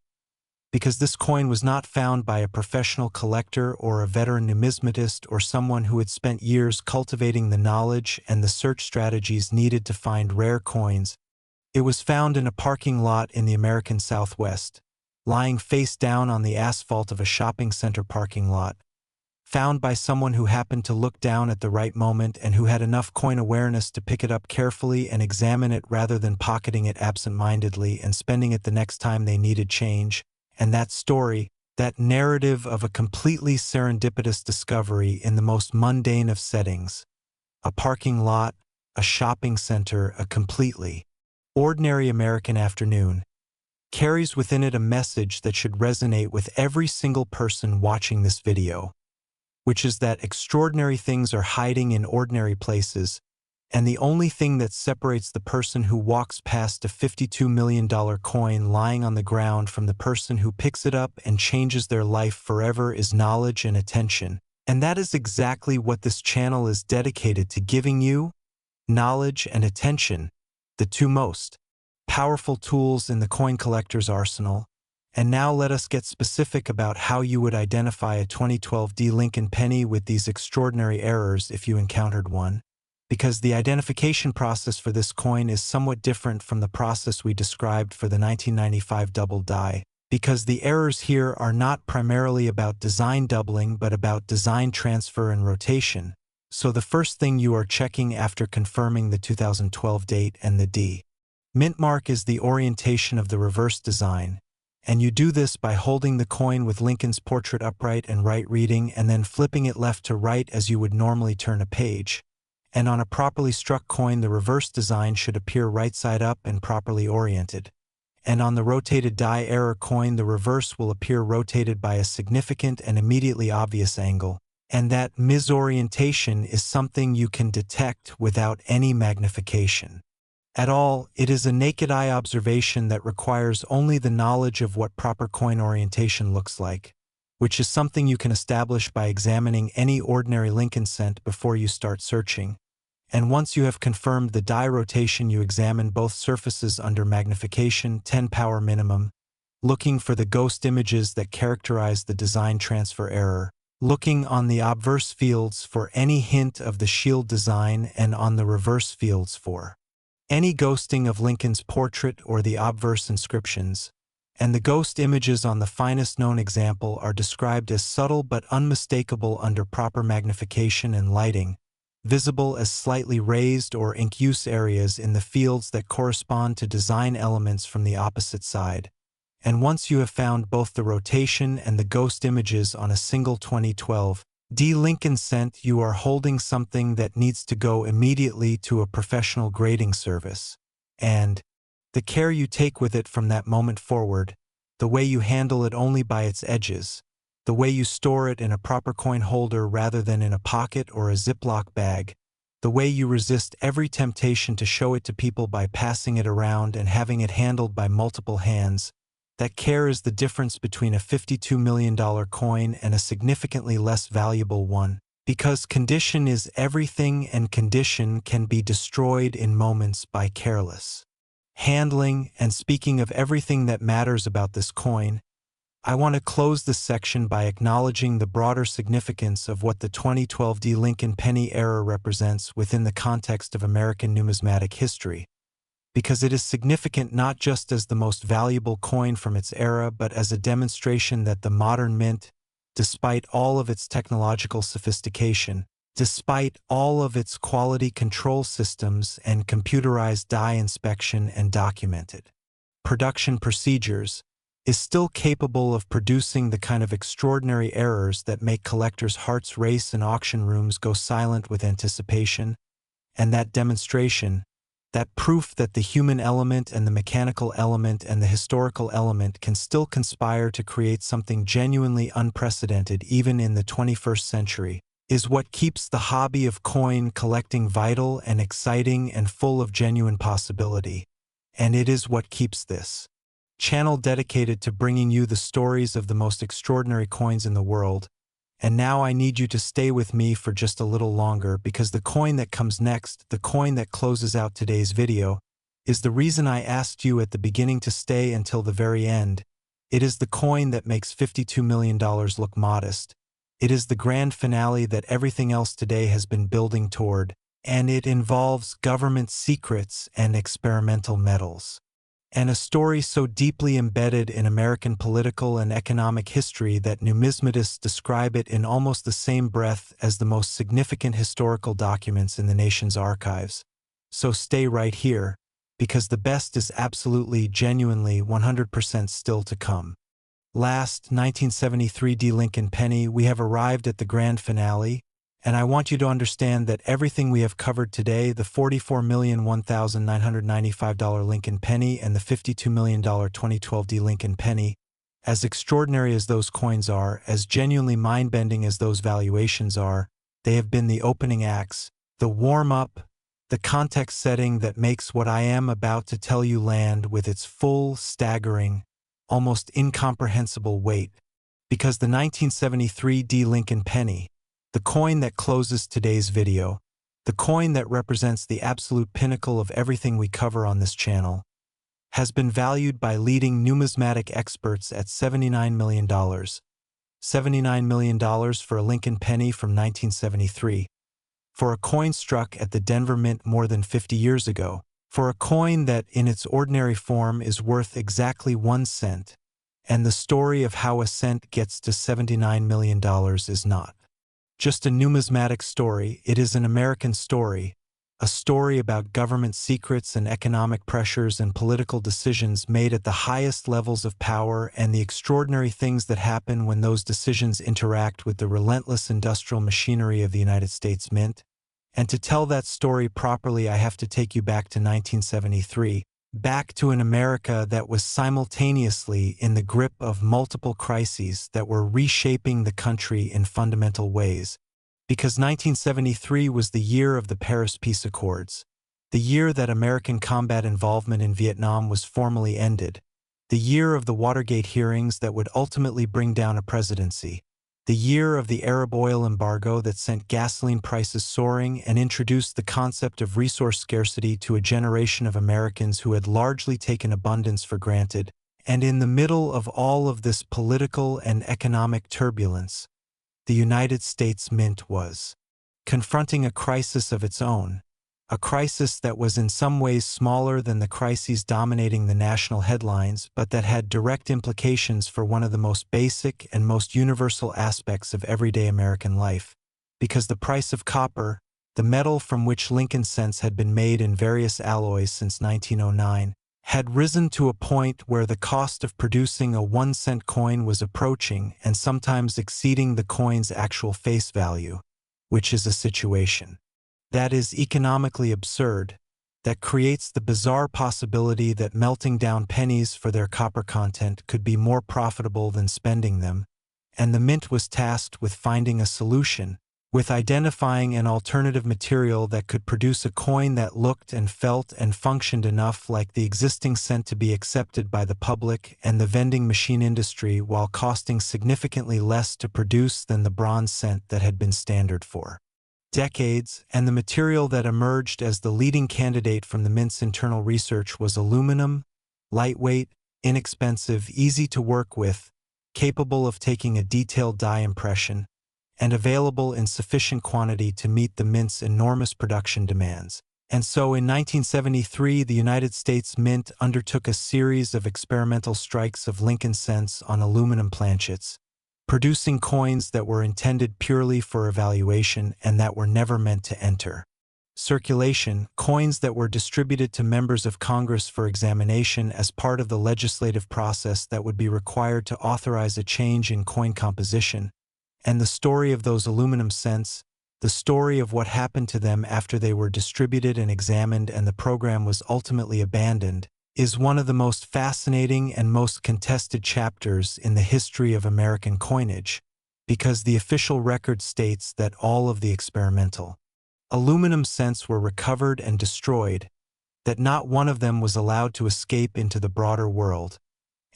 Because this coin was not found by a professional collector or a veteran numismatist or someone who had spent years cultivating the knowledge and the search strategies needed to find rare coins. It was found in a parking lot in the American Southwest, lying face down on the asphalt of a shopping center parking lot, found by someone who happened to look down at the right moment and who had enough coin awareness to pick it up carefully and examine it rather than pocketing it absent-mindedly and spending it the next time they needed change. And that story, that narrative of a completely serendipitous discovery in the most mundane of settings, a parking lot, a shopping center, a completely ordinary American afternoon, carries within it a message that should resonate with every single person watching this video, which is that extraordinary things are hiding in ordinary places, and the only thing that separates the person who walks past a $52 million coin lying on the ground from the person who picks it up and changes their life forever is knowledge and attention. And that is exactly what this channel is dedicated to giving you: knowledge and attention, the two most powerful tools in the coin collector's arsenal. And now let us get specific about how you would identify a 2012 D Lincoln penny with these extraordinary errors if you encountered one. Because the identification process for this coin is somewhat different from the process we described for the 1995 double die. Because the errors here are not primarily about design doubling but about design transfer and rotation. So the first thing you are checking after confirming the 2012 date and the D mint mark is the orientation of the reverse design. And you do this by holding the coin with Lincoln's portrait upright and right reading and then flipping it left to right as you would normally turn a page. And on a properly struck coin, the reverse design should appear right side up and properly oriented. And on the rotated die error coin, the reverse will appear rotated by a significant and immediately obvious angle. And that misorientation is something you can detect without any magnification at all. It is a naked eye observation that requires only the knowledge of what proper coin orientation looks like, which is something you can establish by examining any ordinary Lincoln cent before you start searching. And once you have confirmed the die rotation, you examine both surfaces under magnification 10 power minimum, looking for the ghost images that characterize the design transfer error, looking on the obverse fields for any hint of the shield design and on the reverse fields for any ghosting of Lincoln's portrait or the obverse inscriptions. And the ghost images on the finest known example are described as subtle but unmistakable under proper magnification and lighting, visible as slightly raised or ink use areas in the fields that correspond to design elements from the opposite side. And once you have found both the rotation and the ghost images on a single 2012 D Lincoln cent, you are holding something that needs to go immediately to a professional grading service. And the care you take with it from that moment forward, the way you handle it only by its edges, the way you store it in a proper coin holder rather than in a pocket or a Ziploc bag, the way you resist every temptation to show it to people by passing it around and having it handled by multiple hands, that care is the difference between a $52 million coin and a significantly less valuable one. Because condition is everything and condition can be destroyed in moments by careless handling. And speaking of everything that matters about this coin, I want to close this section by acknowledging the broader significance of what the 2012 D Lincoln penny error represents within the context of American numismatic history. Because it is significant not just as the most valuable coin from its era but as a demonstration that the modern mint, despite all of its technological sophistication, despite all of its quality control systems and computerized die inspection and documented production procedures, is still capable of producing the kind of extraordinary errors that make collectors' hearts race and auction rooms go silent with anticipation. And that demonstration, that proof that the human element and the mechanical element and the historical element can still conspire to create something genuinely unprecedented even in the 21st century, is what keeps the hobby of coin collecting vital and exciting and full of genuine possibility. And it is what keeps this channel dedicated to bringing you the stories of the most extraordinary coins in the world. And now I need you to stay with me for just a little longer, because the coin that comes next, the coin that closes out today's video, is the reason I asked you at the beginning to stay until the very end. It is the coin that makes $52 million look modest. It is the grand finale that everything else today has been building toward, and it involves government secrets and experimental metals. And a story so deeply embedded in American political and economic history that numismatists describe it in almost the same breath as the most significant historical documents in the nation's archives. So stay right here, because the best is absolutely, genuinely, 100% still to come. Last, 1973 D Lincoln penny, we have arrived at the grand finale, and I want you to understand that everything we have covered today, the $44,001,995 Lincoln penny and the $52 million 2012 D Lincoln penny, as extraordinary as those coins are, as genuinely mind-bending as those valuations are, they have been the opening acts, the warm-up, the context setting that makes what I am about to tell you land with its full, staggering, almost incomprehensible weight. Because the 1973 D Lincoln penny, the coin that closes today's video, the coin that represents the absolute pinnacle of everything we cover on this channel, has been valued by leading numismatic experts at $79 million. $79 million for a Lincoln penny from 1973. For a coin struck at the Denver Mint more than 50 years ago. For a coin that, in its ordinary form, is worth exactly 1 cent. And the story of how a cent gets to $79 million is not just a numismatic story, it is an American story, a story about government secrets and economic pressures and political decisions made at the highest levels of power and the extraordinary things that happen when those decisions interact with the relentless industrial machinery of the United States Mint. And to tell that story properly, I have to take you back to 1973, back to an America that was simultaneously in the grip of multiple crises that were reshaping the country in fundamental ways. Because 1973 was the year of the Paris Peace Accords, the year that American combat involvement in Vietnam was formally ended, the year of the Watergate hearings that would ultimately bring down a presidency, the year of the Arab oil embargo that sent gasoline prices soaring and introduced the concept of resource scarcity to a generation of Americans who had largely taken abundance for granted. And in the middle of all of this political and economic turbulence, the United States Mint was confronting a crisis of its own, a crisis that was in some ways smaller than the crises dominating the national headlines, but that had direct implications for one of the most basic and most universal aspects of everyday American life. Because the price of copper, the metal from which Lincoln cents had been made in various alloys since 1909, had risen to a point where the cost of producing a 1-cent coin was approaching and sometimes exceeding the coin's actual face value, which is a situation that is economically absurd, that creates the bizarre possibility that melting down pennies for their copper content could be more profitable than spending them, and the Mint was tasked with finding a solution, with identifying an alternative material that could produce a coin that looked and felt and functioned enough like the existing cent to be accepted by the public and the vending machine industry while costing significantly less to produce than the bronze cent that had been standard for decades. And the material that emerged as the leading candidate from the Mint's internal research was aluminum, lightweight, inexpensive, easy to work with, capable of taking a detailed dye impression, and available in sufficient quantity to meet the Mint's enormous production demands. And so in 1973, the United States Mint undertook a series of experimental strikes of Lincoln cents on aluminum planchets, producing coins that were intended purely for evaluation and that were never meant to enter circulation, coins that were distributed to members of Congress for examination as part of the legislative process that would be required to authorize a change in coin composition. And the story of those aluminum cents, the story of what happened to them after they were distributed and examined and the program was ultimately abandoned, is one of the most fascinating and most contested chapters in the history of American coinage, because the official record states that all of the experimental aluminum cents were recovered and destroyed, that not one of them was allowed to escape into the broader world,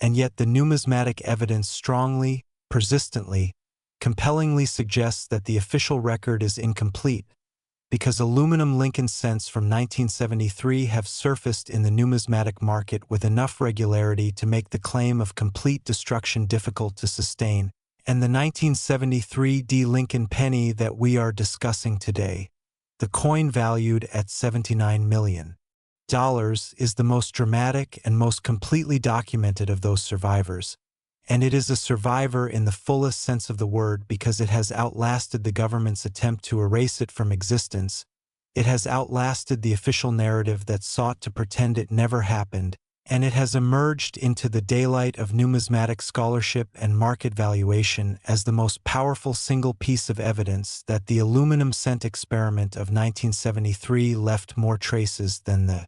and yet the numismatic evidence strongly, persistently, compellingly suggests that the official record is incomplete, because aluminum Lincoln cents from 1973 have surfaced in the numismatic market with enough regularity to make the claim of complete destruction difficult to sustain, and the 1973 D. Lincoln penny that we are discussing today, the coin valued at $79 million, is the most dramatic and most completely documented of those survivors. And it is a survivor in the fullest sense of the word because it has outlasted the government's attempt to erase it from existence. It has outlasted the official narrative that sought to pretend it never happened, and it has emerged into the daylight of numismatic scholarship and market valuation as the most powerful single piece of evidence that the aluminum cent experiment of 1973 left more traces than the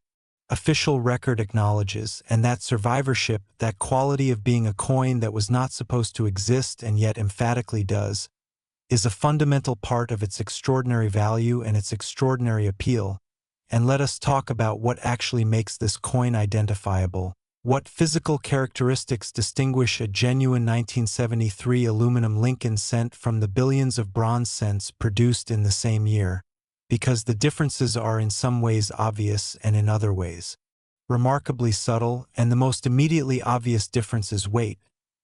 official record acknowledges, and that survivorship, that quality of being a coin that was not supposed to exist and yet emphatically does, is a fundamental part of its extraordinary value and its extraordinary appeal. And let us talk about what actually makes this coin identifiable. What physical characteristics distinguish a genuine 1973 aluminum Lincoln cent from the billions of bronze cents produced in the same year? because the differences are in some ways obvious and in other ways remarkably subtle, and the most immediately obvious difference is weight,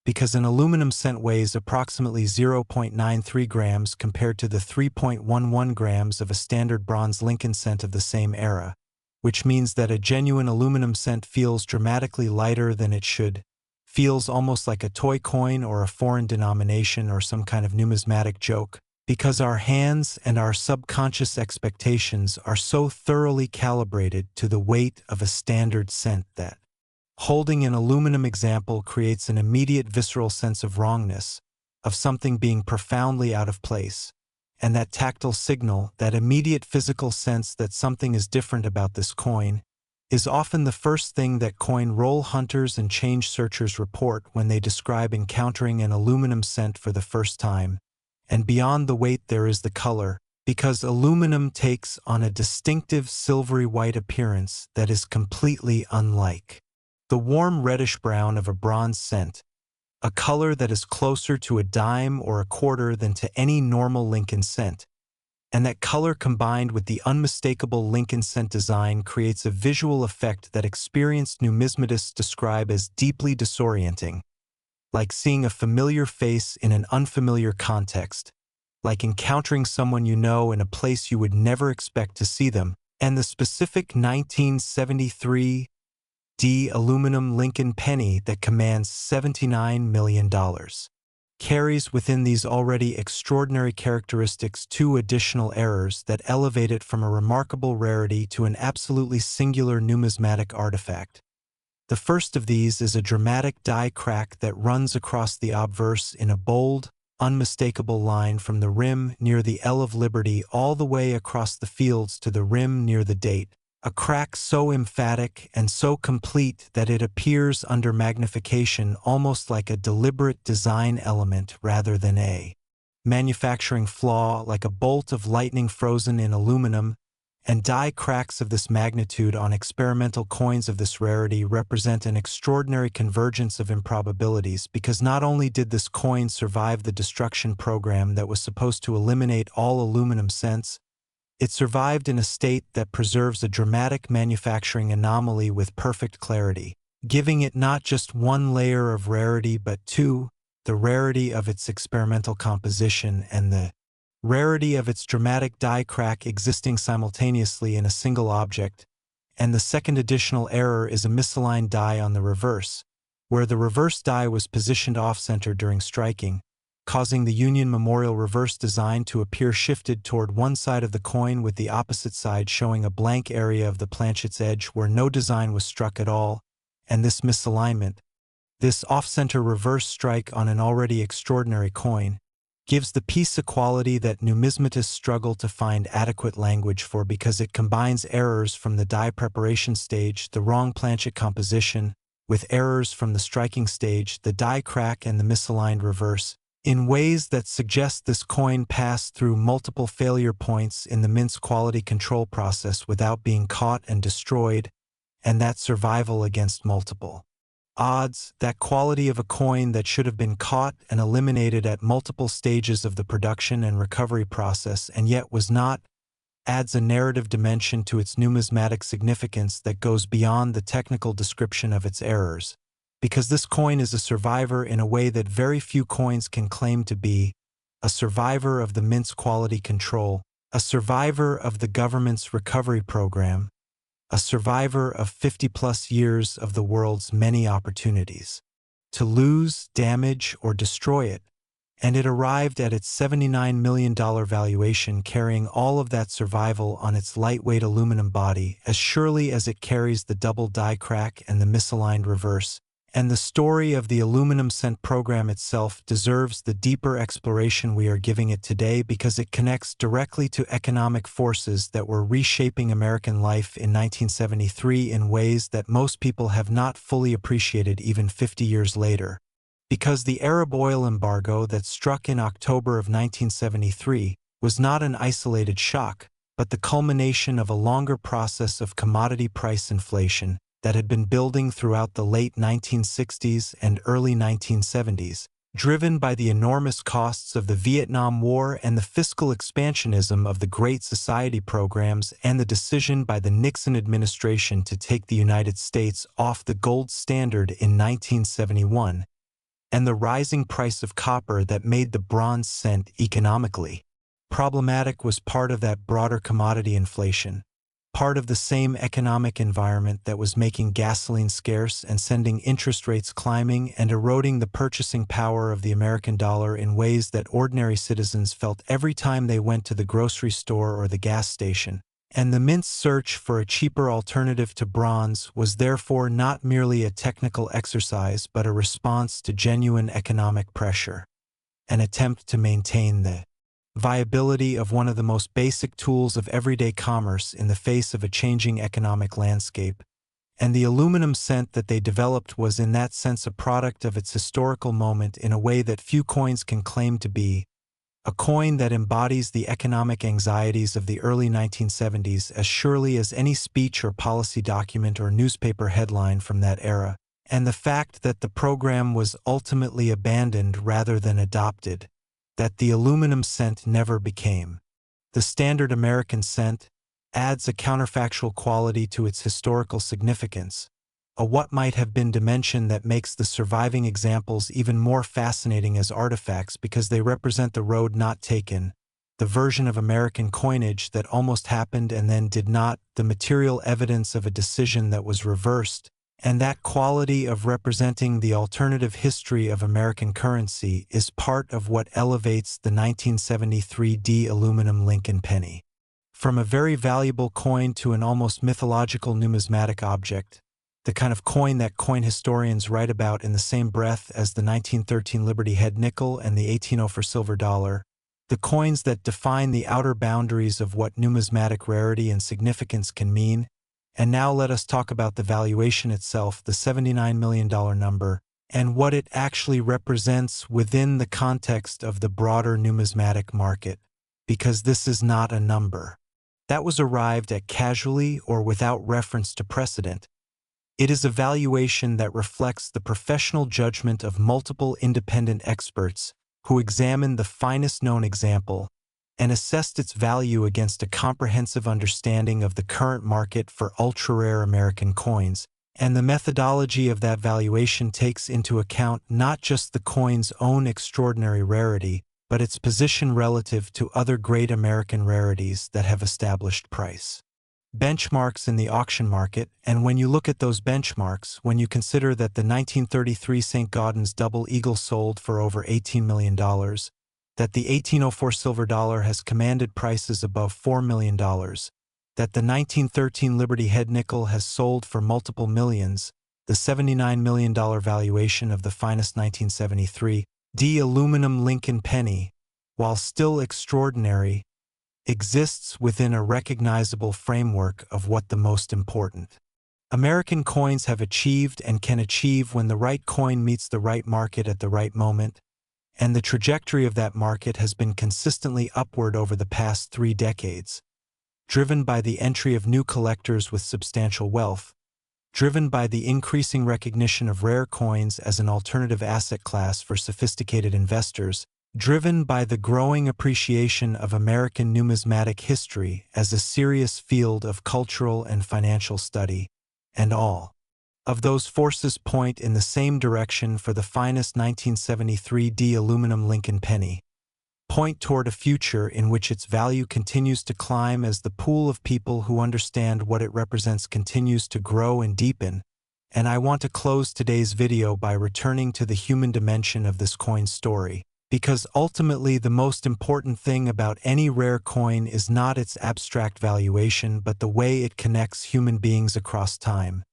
because an aluminum cent weighs approximately 0.93 grams compared to the 3.11 grams of a standard bronze Lincoln cent of the same era, which means that a genuine aluminum cent feels dramatically lighter than it should, feels almost like a toy coin or a foreign denomination or some kind of numismatic joke, because our hands and our subconscious expectations are so thoroughly calibrated to the weight of a standard cent that holding an aluminum example creates an immediate visceral sense of wrongness, of something being profoundly out of place, and that tactile signal, that immediate physical sense that something is different about this coin, is often the first thing that coin roll hunters and change searchers report when they describe encountering an aluminum cent for the first time. And beyond the weight there is the color, because aluminum takes on a distinctive silvery white appearance that is completely unlike the warm reddish-brown of a bronze cent, a color that is closer to a dime or a quarter than to any normal Lincoln cent. And that color combined with the unmistakable Lincoln cent design creates a visual effect that experienced numismatists describe as deeply disorienting, like seeing a familiar face in an unfamiliar context, like encountering someone you know in a place you would never expect to see them. And the specific 1973 D aluminum Lincoln penny that commands $79 million carries within these already extraordinary characteristics two additional errors that elevate it from a remarkable rarity to an absolutely singular numismatic artifact. The first of these is a dramatic die crack that runs across the obverse in a bold, unmistakable line from the rim near the L of Liberty all the way across the fields to the rim near the date, a crack so emphatic and so complete that it appears under magnification almost like a deliberate design element rather than a manufacturing flaw, like a bolt of lightning frozen in aluminum. And die cracks of this magnitude on experimental coins of this rarity represent an extraordinary convergence of improbabilities, because not only did this coin survive the destruction program that was supposed to eliminate all aluminum cents, it survived in a state that preserves a dramatic manufacturing anomaly with perfect clarity, giving it not just one layer of rarity but two, the rarity of its experimental composition and the rarity of its dramatic die crack existing simultaneously in a single object. And the second additional error is a misaligned die on the reverse, where the reverse die was positioned off-center during striking, causing the Union Memorial reverse design to appear shifted toward one side of the coin, with the opposite side showing a blank area of the planchet's edge where no design was struck at all. And this misalignment, this off-center reverse strike on an already extraordinary coin, gives the piece a quality that numismatists struggle to find adequate language for, because it combines errors from the die preparation stage, the wrong planchet composition, with errors from the striking stage, the die crack and the misaligned reverse, in ways that suggest this coin passed through multiple failure points in the mint's quality control process without being caught and destroyed, and that survival against multiple odds, that quality of a coin that should have been caught and eliminated at multiple stages of the production and recovery process and yet was not, adds a narrative dimension to its numismatic significance that goes beyond the technical description of its errors, because this coin is a survivor in a way that very few coins can claim to be, a survivor of the mint's quality control, a survivor of the government's recovery program, a survivor of 50-plus years of the world's many opportunities to lose, damage, or destroy it, and it arrived at its $79 million valuation carrying all of that survival on its lightweight aluminum body as surely as it carries the double die crack and the misaligned reverse. And the story of the aluminum cent program itself deserves the deeper exploration we are giving it today, because it connects directly to economic forces that were reshaping American life in 1973 in ways that most people have not fully appreciated even 50 years later. Because the Arab oil embargo that struck in October of 1973 was not an isolated shock, but the culmination of a longer process of commodity price inflation that had been building throughout the late 1960s and early 1970s, driven by the enormous costs of the Vietnam War and the fiscal expansionism of the Great Society programs and the decision by the Nixon administration to take the United States off the gold standard in 1971, and the rising price of copper that made the bronze cent economically problematic was part of that broader commodity inflation, part of the same economic environment that was making gasoline scarce and sending interest rates climbing and eroding the purchasing power of the American dollar in ways that ordinary citizens felt every time they went to the grocery store or the gas station. And the mint's search for a cheaper alternative to bronze was therefore not merely a technical exercise but a response to genuine economic pressure, an attempt to maintain the viability of one of the most basic tools of everyday commerce in the face of a changing economic landscape, and the aluminum cent that they developed was in that sense a product of its historical moment in a way that few coins can claim to be, a coin that embodies the economic anxieties of the early 1970s as surely as any speech or policy document or newspaper headline from that era, and the fact that the program was ultimately abandoned rather than adopted, that the aluminum cent never became the standard American cent, adds a counterfactual quality to its historical significance, a what might have been dimension that makes the surviving examples even more fascinating as artifacts because they represent the road not taken, the version of American coinage that almost happened and then did not, the material evidence of a decision that was reversed, and that quality of representing the alternative history of American currency is part of what elevates the 1973 D aluminum Lincoln penny from a very valuable coin to an almost mythological numismatic object, the kind of coin that coin historians write about in the same breath as the 1913 Liberty Head nickel and the 1804 silver dollar, the coins that define the outer boundaries of what numismatic rarity and significance can mean. And now let us talk about the valuation itself, the $79 million number, and what it actually represents within the context of the broader numismatic market, because this is not a number that was arrived at casually or without reference to precedent. It is a valuation that reflects the professional judgment of multiple independent experts who examined the finest known example and assessed its value against a comprehensive understanding of the current market for ultra-rare American coins, and the methodology of that valuation takes into account not just the coin's own extraordinary rarity, but its position relative to other great American rarities that have established price benchmarks in the auction market. And when you look at those benchmarks, when you consider that the 1933 St. Gaudens double eagle sold for over $18 million, that the 1804 silver dollar has commanded prices above $4 million, that the 1913 Liberty Head nickel has sold for multiple millions, the $79 million valuation of the finest 1973 D aluminum Lincoln penny, while still extraordinary, exists within a recognizable framework of what the most important American coins have achieved and can achieve when the right coin meets the right market at the right moment, and the trajectory of that market has been consistently upward over the past 3 decades, driven by the entry of new collectors with substantial wealth, driven by the increasing recognition of rare coins as an alternative asset class for sophisticated investors, driven by the growing appreciation of American numismatic history as a serious field of cultural and financial study, and all of those forces point in the same direction for the finest 1973 D aluminum Lincoln penny, point toward a future in which its value continues to climb as the pool of people who understand what it represents continues to grow and deepen. And I want to close today's video by returning to the human dimension of this coin's story, because ultimately the most important thing about any rare coin is not its abstract valuation but the way it connects human beings across time,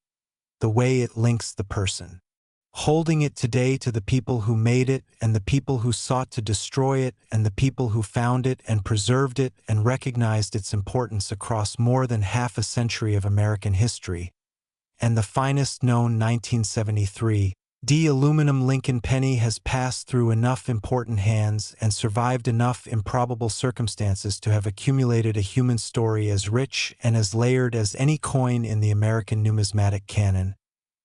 the way it links the person holding it today to the people who made it and the people who sought to destroy it and the people who found it and preserved it and recognized its importance across more than half a century of American history. And the finest known 1973 D aluminum Lincoln penny has passed through enough important hands and survived enough improbable circumstances to have accumulated a human story as rich and as layered as any coin in the American numismatic canon.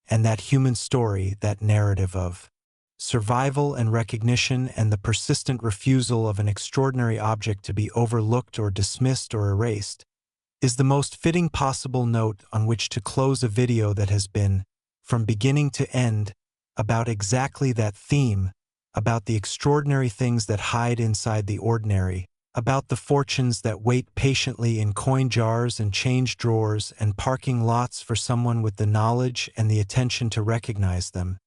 And that human story, that narrative of survival and recognition, and the persistent refusal of an extraordinary object to be overlooked or dismissed or erased, is the most fitting possible note on which to close a video that has been, from beginning to end, about exactly that theme, about the extraordinary things that hide inside the ordinary, about the fortunes that wait patiently in coin jars and change drawers and parking lots for someone with the knowledge and the attention to recognize them.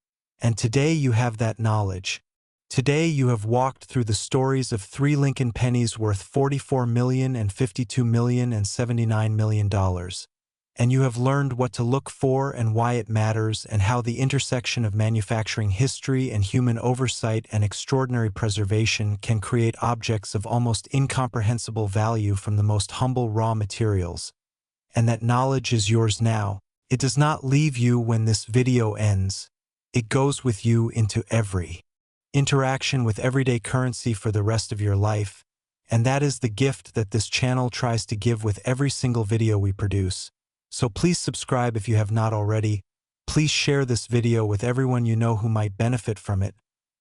And today you have that knowledge. Today you have walked through the stories of 3 Lincoln pennies worth $44 million and $52 million and $79 million. And you have learned what to look for and why it matters, and how the intersection of manufacturing history and human oversight and extraordinary preservation can create objects of almost incomprehensible value from the most humble raw materials. And that knowledge is yours now. It does not leave you when this video ends. It goes with you into every interaction with everyday currency for the rest of your life, and that is the gift that this channel tries to give with every single video we produce. So please subscribe if you have not already. Please share this video with everyone you know who might benefit from it.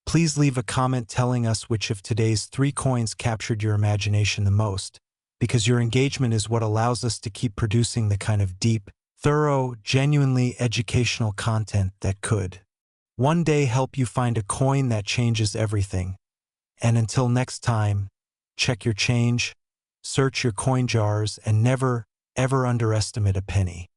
Please leave a comment telling us which of today's 3 coins captured your imagination the most, because your engagement is what allows us to keep producing the kind of deep, thorough, genuinely educational content that could one day help you find a coin that changes everything. And until next time, check your change, search your coin jars, and never, ever underestimate a penny.